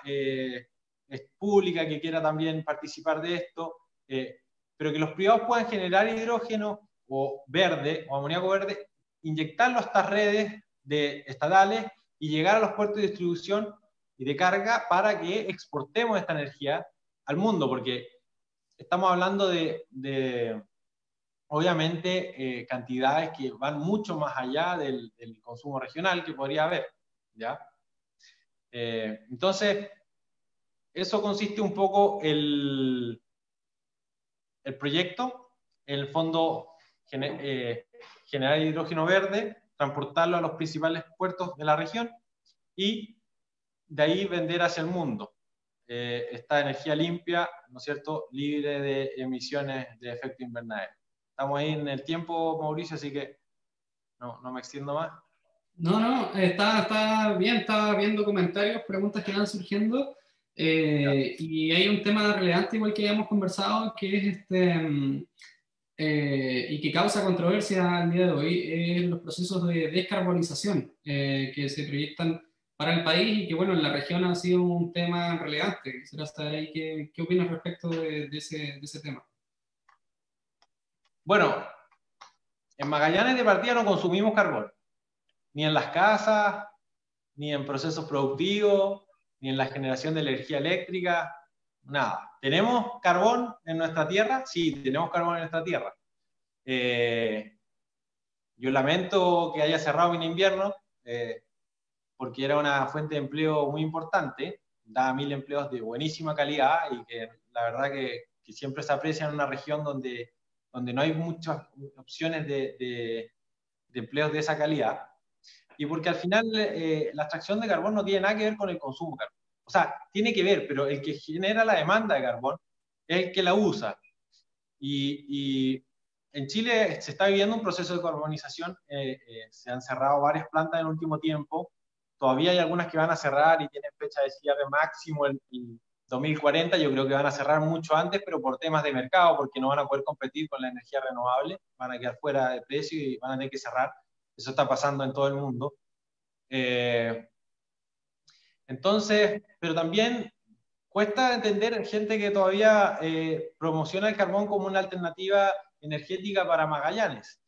pública que quiera también participar de esto, pero que los privados puedan generar hidrógeno o verde, o amoníaco verde, inyectarlo a estas redes estatales y llegar a los puertos de distribución y de carga para que exportemos esta energía al mundo, porque estamos hablando de obviamente, cantidades que van mucho más allá del consumo regional que podría haber, ¿ya? Entonces, eso consiste un poco el proyecto, en el fondo, generar hidrógeno verde, transportarlo a los principales puertos de la región y de ahí vender hacia el mundo esta energía limpia, ¿no es cierto?, libre de emisiones de efecto invernadero. Estamos ahí en el tiempo, Mauricio, así que no me extiendo más. No, está bien, estaba viendo comentarios, preguntas que van surgiendo, y hay un tema relevante, igual que ya hemos conversado, que es y que causa controversia al día de hoy, es los procesos de descarbonización que se proyectan para el país y que, bueno, en la región ha sido un tema relevante. Quisiera saber ahí qué opinas respecto de ese tema. Bueno, en Magallanes de partida no consumimos carbón, ni en las casas, ni en procesos productivos, ni en la generación de energía eléctrica, nada. ¿Tenemos carbón en nuestra tierra? Sí, tenemos carbón en nuestra tierra. Yo lamento que haya cerrado en invierno, porque era una fuente de empleo muy importante, da 1000 empleos de buenísima calidad y que la verdad que siempre se aprecia en una región donde no hay muchas opciones de empleos de esa calidad. Y porque al final la extracción de carbón no tiene nada que ver con el consumo de carbón. O sea, tiene que ver, pero el que genera la demanda de carbón es el que la usa. Y en Chile se está viviendo un proceso de carbonización, se han cerrado varias plantas en el último tiempo, todavía hay algunas que van a cerrar y tienen fecha de cierre máximo el 2040, yo creo que van a cerrar mucho antes, pero por temas de mercado, porque no van a poder competir con la energía renovable, van a quedar fuera de precio y van a tener que cerrar. Eso está pasando en todo el mundo. Entonces, pero también cuesta entender gente que todavía promociona el carbón como una alternativa energética para Magallanes.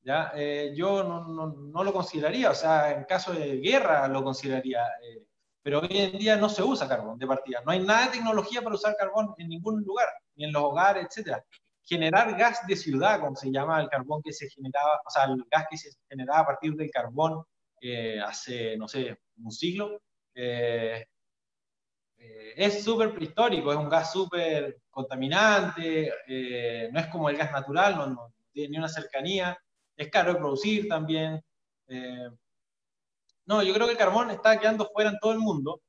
¿Ya? Yo no lo consideraría, o sea, en caso de guerra lo consideraría, pero hoy en día no se usa carbón de partida. No hay nada de tecnología para usar carbón en ningún lugar, ni en los hogares, etc. Generar gas de ciudad, como se llama el carbón que se generaba, o sea, el gas que se generaba a partir del carbón hace, no sé, un siglo, es súper prehistórico, es un gas súper contaminante, no es como el gas natural, no tiene ni una cercanía, es caro de producir también. No, yo creo que el carbón está quedando fuera en todo el mundo,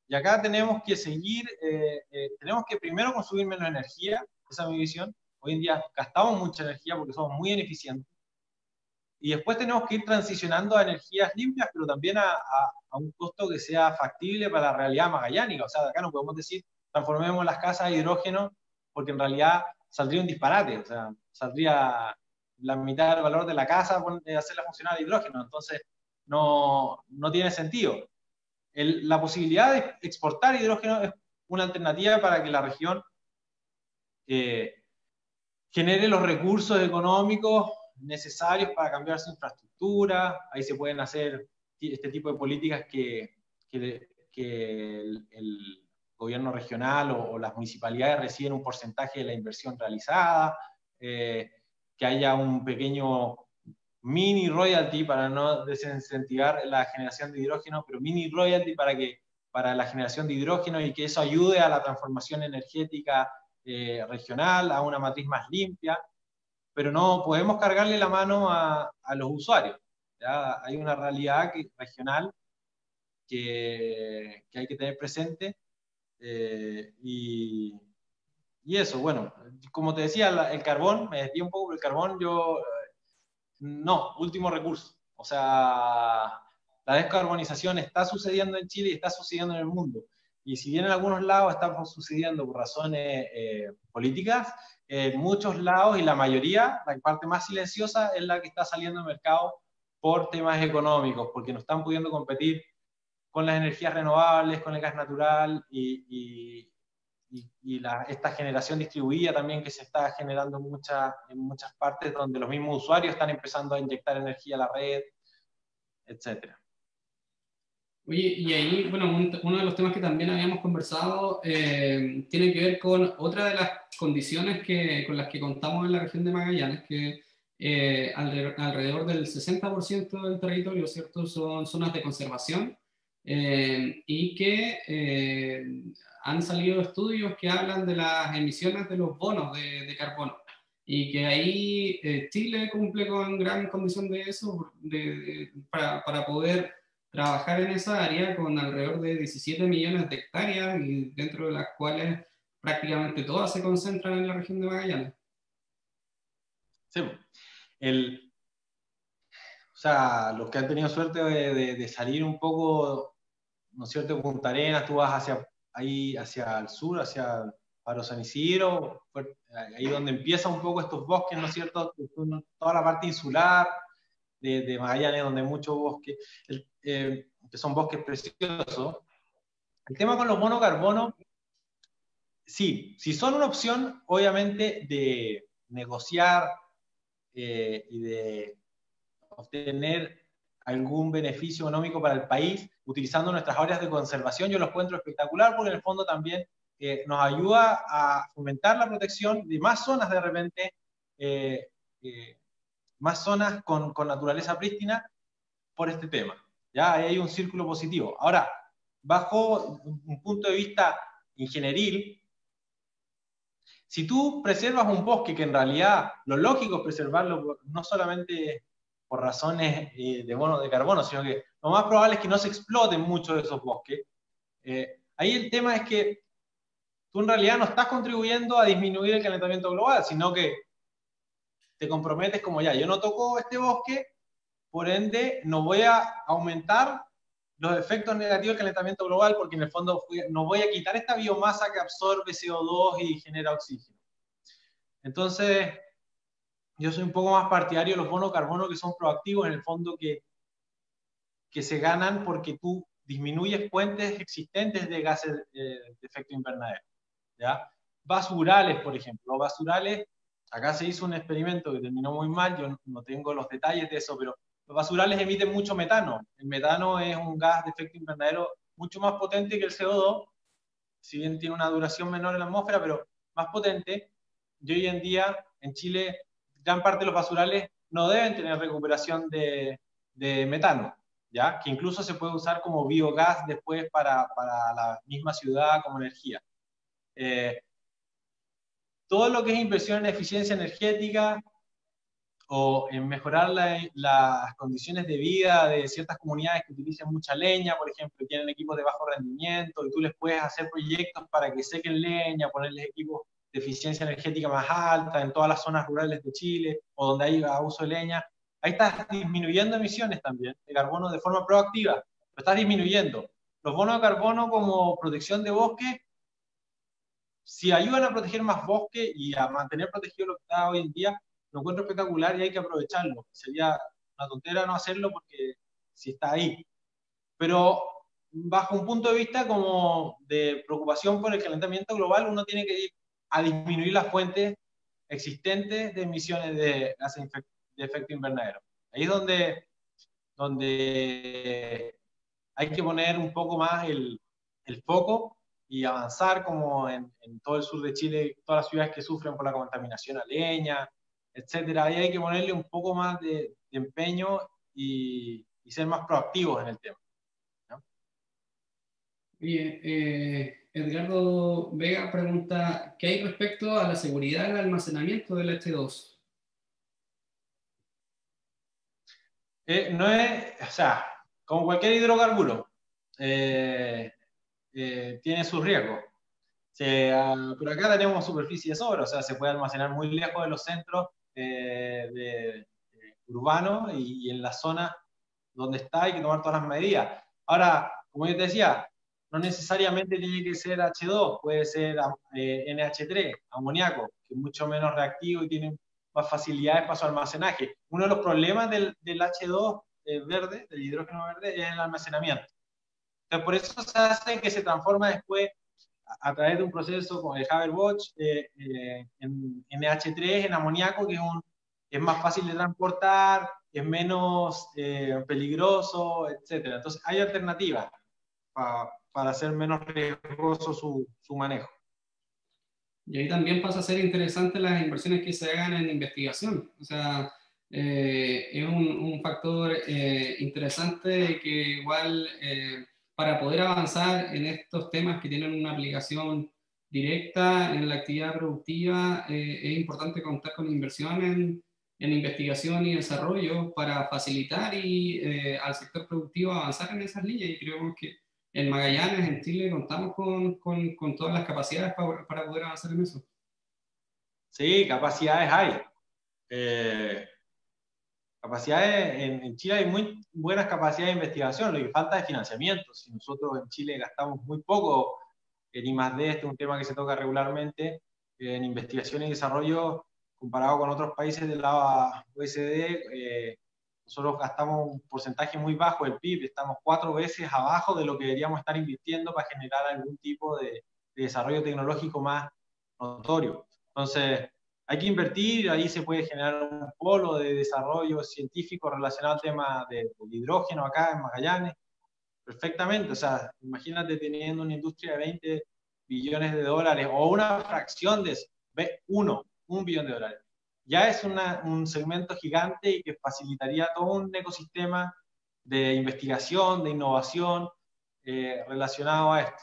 y acá tenemos que seguir, tenemos que primero consumir menos energía, esa es mi visión. Hoy en día gastamos mucha energía porque somos muy ineficientes, y después tenemos que ir transicionando a energías limpias, pero también a un costo que sea factible para la realidad magallánica. O sea, de acá no podemos decir, transformemos las casas a hidrógeno, porque en realidad saldría un disparate. O sea, saldría la mitad del valor de la casa hacerla funcionar a hidrógeno. Entonces, no tiene sentido. La posibilidad de exportar hidrógeno es una alternativa para que la región genere los recursos económicos necesarios para cambiar su infraestructura. Ahí se pueden hacer este tipo de políticas que el gobierno regional o las municipalidades reciben un porcentaje de la inversión realizada, que haya un pequeño mini royalty para no desincentivar la generación de hidrógeno, pero mini royalty para la generación de hidrógeno, y que eso ayude a la transformación energética regional, a una matriz más limpia, pero no podemos cargarle la mano a los usuarios. ¿Ya? Hay una realidad regional que hay que tener presente, y eso, bueno, como te decía, el carbón, me desvío un poco, pero el carbón no, último recurso. O sea, la descarbonización está sucediendo en Chile y está sucediendo en el mundo. Y si bien en algunos lados está sucediendo por razones políticas, en muchos lados, y la mayoría, la parte más silenciosa, es la que está saliendo al mercado por temas económicos, porque no están pudiendo competir con las energías renovables, con el gas natural y esta generación distribuida también que se está generando en muchas partes, donde los mismos usuarios están empezando a inyectar energía a la red, etc. Oye, y ahí, bueno, uno de los temas que también habíamos conversado tiene que ver con otra de las condiciones con las que contamos en la región de Magallanes, que alrededor del 60% del territorio, ¿cierto?, son zonas de conservación, y que han salido estudios que hablan de las emisiones de los bonos de carbono, y que ahí Chile cumple con gran condición de eso, para poder trabajar en esa área, con alrededor de 17 millones de hectáreas, y dentro de las cuales prácticamente todas se concentran en la región de Magallanes. Sí, o sea, los que han tenido suerte de salir un poco, ¿no es cierto?, Punta Arenas, tú vas hacia el sur, hacia Paro San Isidro, ahí donde empieza un poco estos bosques, ¿no es cierto?, toda la parte insular de Magallanes, donde hay mucho bosque, que son bosques preciosos. El tema con los bonos carbono, sí, si son una opción, obviamente, de negociar y de obtener algún beneficio económico para el país utilizando nuestras áreas de conservación, yo lo encuentro espectacular, porque en el fondo también nos ayuda a fomentar la protección de más zonas de repente, más zonas con naturaleza prístina por este tema. Ya hay un círculo positivo. Ahora, bajo un punto de vista ingenieril, si tú preservas un bosque, que en realidad lo lógico es preservarlo no solamente por razones de bono de carbono, sino que lo más probable es que no se exploten mucho de esos bosques. Ahí el tema es que tú en realidad no estás contribuyendo a disminuir el calentamiento global, sino que te comprometes como ya, yo no toco este bosque, por ende no voy a aumentar los efectos negativos del calentamiento global, porque en el fondo no voy a quitar esta biomasa que absorbe CO2 y genera oxígeno. Entonces, yo soy un poco más partidario de los bonos carbono, que son proactivos en el fondo, que se ganan porque tú disminuyes fuentes existentes de gases de efecto invernadero, ¿ya? Basurales, por ejemplo. Basurales, acá se hizo un experimento que terminó muy mal, yo no tengo los detalles de eso, pero los basurales emiten mucho metano. El metano es un gas de efecto invernadero mucho más potente que el CO2, si bien tiene una duración menor en la atmósfera, pero más potente. Y hoy en día, en Chile, gran parte de los basurales no deben tener recuperación de metano, ¿ya? Que incluso se puede usar como biogás después para la misma ciudad como energía. Todo lo que es inversión en eficiencia energética o en mejorar las condiciones de vida de ciertas comunidades que utilizan mucha leña, por ejemplo, tienen equipos de bajo rendimiento, y tú les puedes hacer proyectos para que sequen leña, ponerles equipos de eficiencia energética más alta en todas las zonas rurales de Chile, o donde hay uso de leña. Ahí estás disminuyendo emisiones también de carbono de forma proactiva, lo estás disminuyendo. Los bonos de carbono como protección de bosque, si ayudan a proteger más bosque y a mantener protegido lo que está hoy en día, lo encuentro espectacular y hay que aprovecharlo. Sería una tontera no hacerlo porque si está ahí. Pero bajo un punto de vista como de preocupación por el calentamiento global, uno tiene que ir a disminuir las fuentes existentes de emisiones de gases de efecto invernadero. Ahí es donde hay que poner un poco más el foco y avanzar como en todo el sur de Chile, todas las ciudades que sufren por la contaminación a leña, etcétera. Ahí hay que ponerle un poco más de empeño y ser más proactivos en el tema, ¿no? Bien, Edgardo Vega pregunta, ¿qué hay respecto a la seguridad del almacenamiento del H2? No es, o sea, como cualquier hidrocarburo, tiene sus riesgos. Pero acá tenemos superficie de sobra, o sea, se puede almacenar muy lejos de los centros urbanos y en la zona donde está hay que tomar todas las medidas. Ahora, como yo te decía, no necesariamente tiene que ser H2, puede ser NH3, amoníaco, que es mucho menos reactivo y tiene más facilidades para su almacenaje. Uno de los problemas del H2 verde, del hidrógeno verde, es el almacenamiento. Entonces, por eso se hace que se transforma después a través de un proceso con el Haber-Bosch en NH3, en amoníaco, que es más fácil de transportar, es menos peligroso, etc. Entonces hay alternativas para hacer menos riesgoso su manejo. Y ahí también pasa a ser interesante las inversiones que se hagan en investigación. O sea, es un factor interesante que igual para poder avanzar en estos temas que tienen una aplicación directa en la actividad productiva, es importante contar con inversión en investigación y desarrollo para facilitar al sector productivo avanzar en esas líneas. Y creo que en Magallanes, en Chile, contamos con todas las capacidades para poder avanzar en eso. Sí, capacidades hay. En Chile hay muy buenas capacidades de investigación, lo que falta es financiamiento. Si nosotros en Chile gastamos muy poco en I+D, este es un tema que se toca regularmente, en investigación y desarrollo, comparado con otros países de la OECD, nosotros gastamos un porcentaje muy bajo del PIB, estamos 4 veces abajo de lo que deberíamos estar invirtiendo para generar algún tipo de desarrollo tecnológico más notorio. Entonces, hay que invertir, ahí se puede generar un polo de desarrollo científico relacionado al tema del hidrógeno acá en Magallanes, perfectamente. O sea, imagínate teniendo una industria de 20 billones de dólares o una fracción de un billón de dólares. Ya es un segmento gigante y que facilitaría todo un ecosistema de investigación, de innovación, relacionado a esto.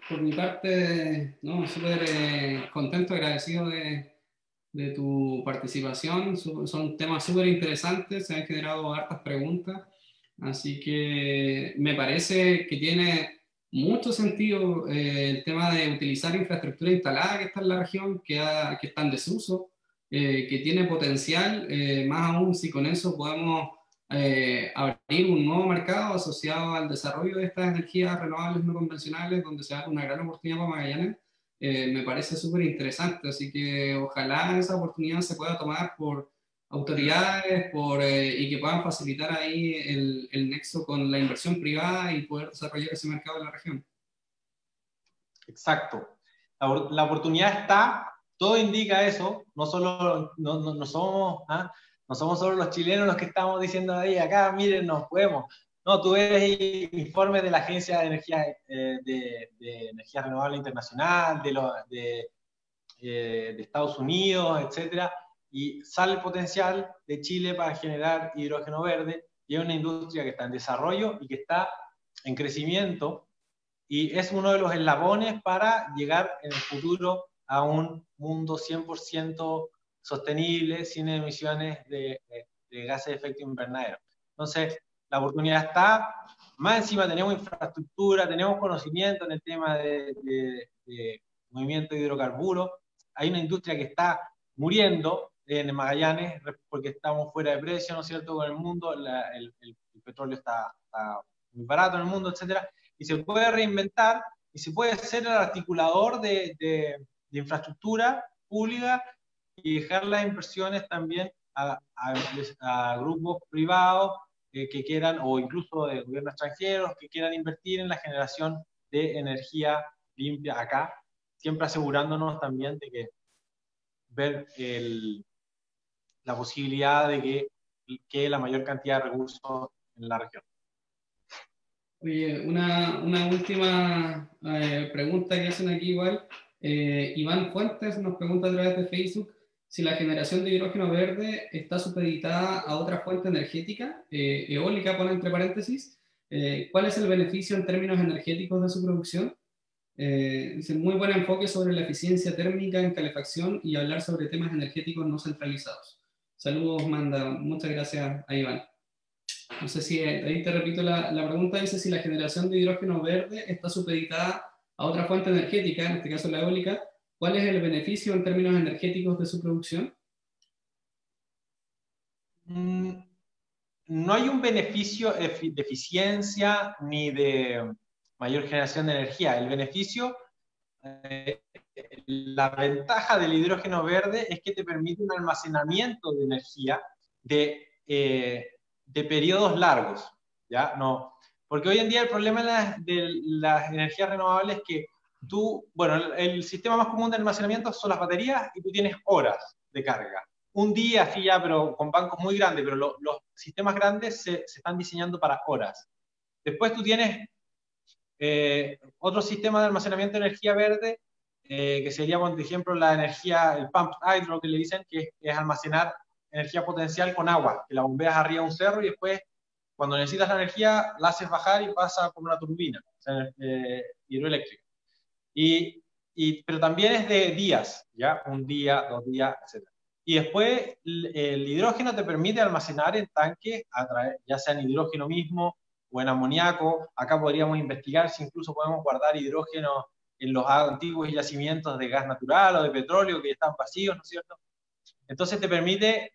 Por mi parte, no, súper contento, agradecido de tu participación. Son temas súper interesantes, se han generado hartas preguntas, así que me parece que tiene mucho sentido el tema de utilizar infraestructura instalada que está en la región, que está en desuso, que tiene potencial, más aún si con eso podemos abrir un nuevo mercado asociado al desarrollo de estas energías renovables no convencionales, donde se da una gran oportunidad para Magallanes. Me parece súper interesante, así que ojalá esa oportunidad se pueda tomar por autoridades y que puedan facilitar ahí el nexo con la inversión privada y poder desarrollar ese mercado en la región. Exacto. La oportunidad está, todo indica eso, no somos, no somos solo los chilenos los que estamos diciendo ahí, acá, miren, nos podemos. No, tú ves informes de la Agencia de Energía Renovable Internacional, de Estados Unidos, etcétera, y sale el potencial de Chile para generar hidrógeno verde, y es una industria que está en desarrollo y que está en crecimiento, y es uno de los eslabones para llegar en el futuro a un mundo 100% sostenible, sin emisiones de gases de efecto invernadero. Entonces, la oportunidad está, más encima tenemos infraestructura, tenemos conocimiento en el tema de movimiento de hidrocarburos, hay una industria que está muriendo en Magallanes porque estamos fuera de precio, ¿no es cierto?, con el mundo, el petróleo está muy barato en el mundo, etcétera, y se puede reinventar y se puede ser el articulador de infraestructura pública y dejar las inversiones también a grupos privados que quieran, o incluso de gobiernos extranjeros, que quieran invertir en la generación de energía limpia acá, siempre asegurándonos también de que ver la posibilidad de que la mayor cantidad de recursos en la región. Oye, una última pregunta que hacen aquí igual. Iván Fuentes nos pregunta a través de Facebook si la generación de hidrógeno verde está supeditada a otra fuente energética, eólica, pone entre paréntesis. ¿Cuál es el beneficio en términos energéticos de su producción? Dice, muy buen enfoque sobre la eficiencia térmica en calefacción y hablar sobre temas energéticos no centralizados. Saludos, manda. Muchas gracias a Iván. No sé si, ahí te repito la pregunta, dice si la generación de hidrógeno verde está supeditada a otra fuente energética, en este caso la eólica. ¿Cuál es el beneficio en términos energéticos de su producción? No hay un beneficio de eficiencia ni de mayor generación de energía. El beneficio, la ventaja del hidrógeno verde es que te permite un almacenamiento de energía de periodos largos, ¿ya? No, porque hoy en día el problema de las energías renovables es que el sistema más común de almacenamiento son las baterías y tú tienes horas de carga. Un día, así ya, pero con bancos muy grandes, pero los sistemas grandes se están diseñando para horas. Después tú tienes otro sistema de almacenamiento de energía verde, que sería, por ejemplo, la energía, el pump hydro, que le dicen, que es almacenar energía potencial con agua, que la bombeas arriba de un cerro y después, cuando necesitas la energía, la haces bajar y pasa por una turbina, o sea, hidroeléctrica. Pero también es de días, ¿ya? Un día, 2 días, etc. Y después el hidrógeno te permite almacenar en tanques, ya sea en hidrógeno mismo o en amoníaco. Acá podríamos investigar si incluso podemos guardar hidrógeno en los antiguos yacimientos de gas natural o de petróleo que están vacíos, ¿no es cierto? Entonces te permite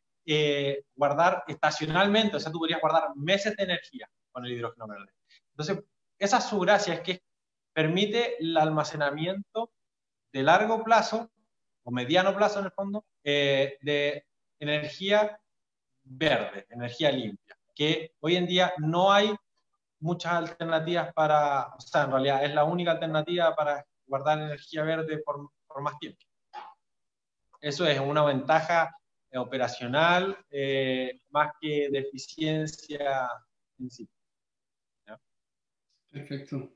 guardar estacionalmente, o sea, tú podrías guardar meses de energía con el hidrógeno verde. Entonces, esa es su gracia, es que permite el almacenamiento de largo plazo, o mediano plazo en el fondo, de energía verde, energía limpia, que hoy en día no hay muchas alternativas o sea, en realidad es la única alternativa para guardar energía verde por más tiempo. Eso es una ventaja operacional más que de eficiencia en sí. ¿Ya? Perfecto.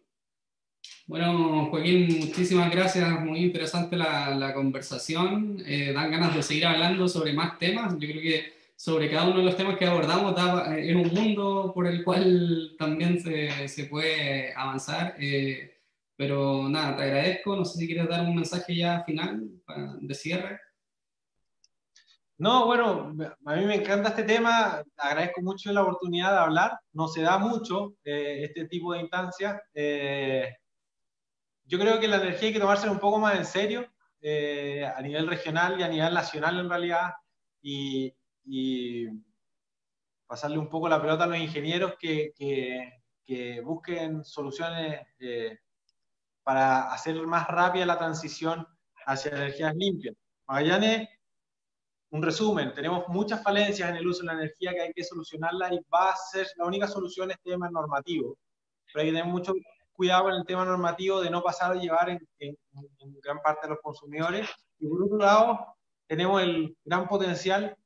Bueno, Joaquín, muchísimas gracias, muy interesante la conversación, dan ganas de seguir hablando sobre más temas. Yo creo que sobre cada uno de los temas que abordamos es un mundo por el cual también se puede avanzar. Pero nada, te agradezco. No sé si quieres dar un mensaje ya final de cierre. No, bueno, a mí me encanta este tema, agradezco mucho la oportunidad de hablar, no se da mucho este tipo de instancias. Yo creo que la energía hay que tomársela un poco más en serio, a nivel regional y a nivel nacional en realidad, y pasarle un poco la pelota a los ingenieros que busquen soluciones para hacer más rápida la transición hacia energías limpias. Magallanes, un resumen, tenemos muchas falencias en el uso de la energía que hay que solucionarlas y va a ser la única solución este tema normativo. Pero hay que tener mucho cuidado con el tema normativo de no pasar a llevar en gran parte a los consumidores. Y por otro lado, tenemos el gran potencial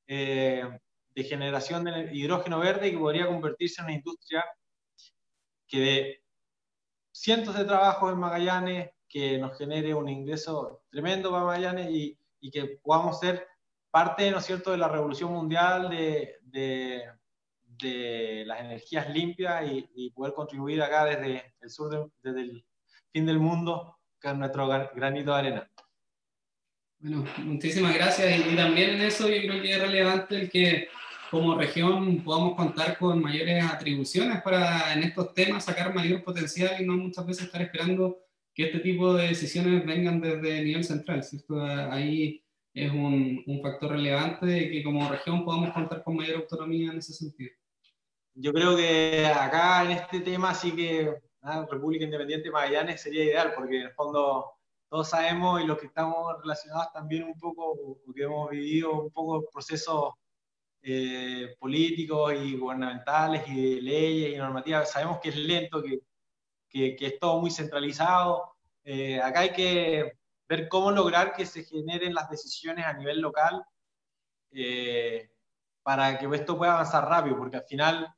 de generación de hidrógeno verde que podría convertirse en una industria que dé cientos de trabajos en Magallanes, que nos genere un ingreso tremendo para Magallanes y que podamos ser parte, ¿no es cierto?, de la revolución mundial de las energías limpias y poder contribuir acá desde el sur, desde el fin del mundo, con nuestro granito de arena. Bueno, muchísimas gracias. Y también en eso yo creo que es relevante el que como región podamos contar con mayores atribuciones para en estos temas sacar mayor potencial y no muchas veces estar esperando que este tipo de decisiones vengan desde el nivel central, ¿cierto? Ahí es un factor relevante de que como región podamos contar con mayor autonomía en ese sentido. Yo creo que acá en este tema sí que República Independiente de Magallanes sería ideal, porque en el fondo todos sabemos y los que estamos relacionados también un poco, porque hemos vivido un poco procesos políticos y gubernamentales y de leyes y normativas, sabemos que es lento, que es todo muy centralizado. Acá hay que ver cómo lograr que se generen las decisiones a nivel local para que esto pueda avanzar rápido, porque al final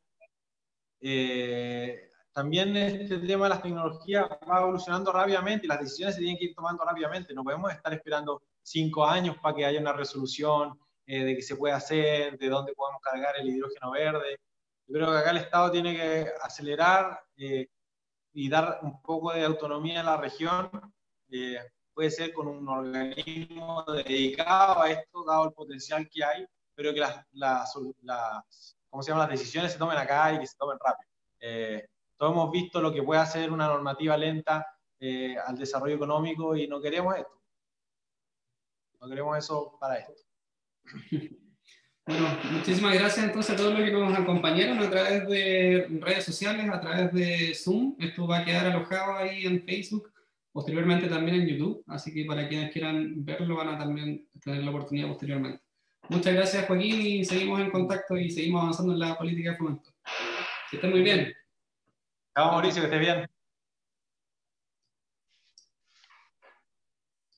también este tema de las tecnologías va evolucionando rápidamente y las decisiones se tienen que ir tomando rápidamente. No podemos estar esperando 5 años para que haya una resolución de qué se puede hacer, de dónde podemos cargar el hidrógeno verde. Yo creo que acá el Estado tiene que acelerar y dar un poco de autonomía a la región. Puede ser con un organismo dedicado a esto, dado el potencial que hay, pero que ¿cómo se llama? Las decisiones se tomen acá y que se tomen rápido. Todos hemos visto lo que puede hacer una normativa lenta al desarrollo económico y no queremos esto. No queremos eso para esto. Bueno, muchísimas gracias entonces a todos los que nos acompañaron a través de redes sociales, a través de Zoom. Esto va a quedar alojado ahí en Facebook, posteriormente también en YouTube, así que para quienes quieran verlo van a también tener la oportunidad posteriormente. Muchas gracias, Joaquín, y seguimos en contacto y seguimos avanzando en la política de fomento. Que estén muy bien. Chao, Mauricio, que estés bien.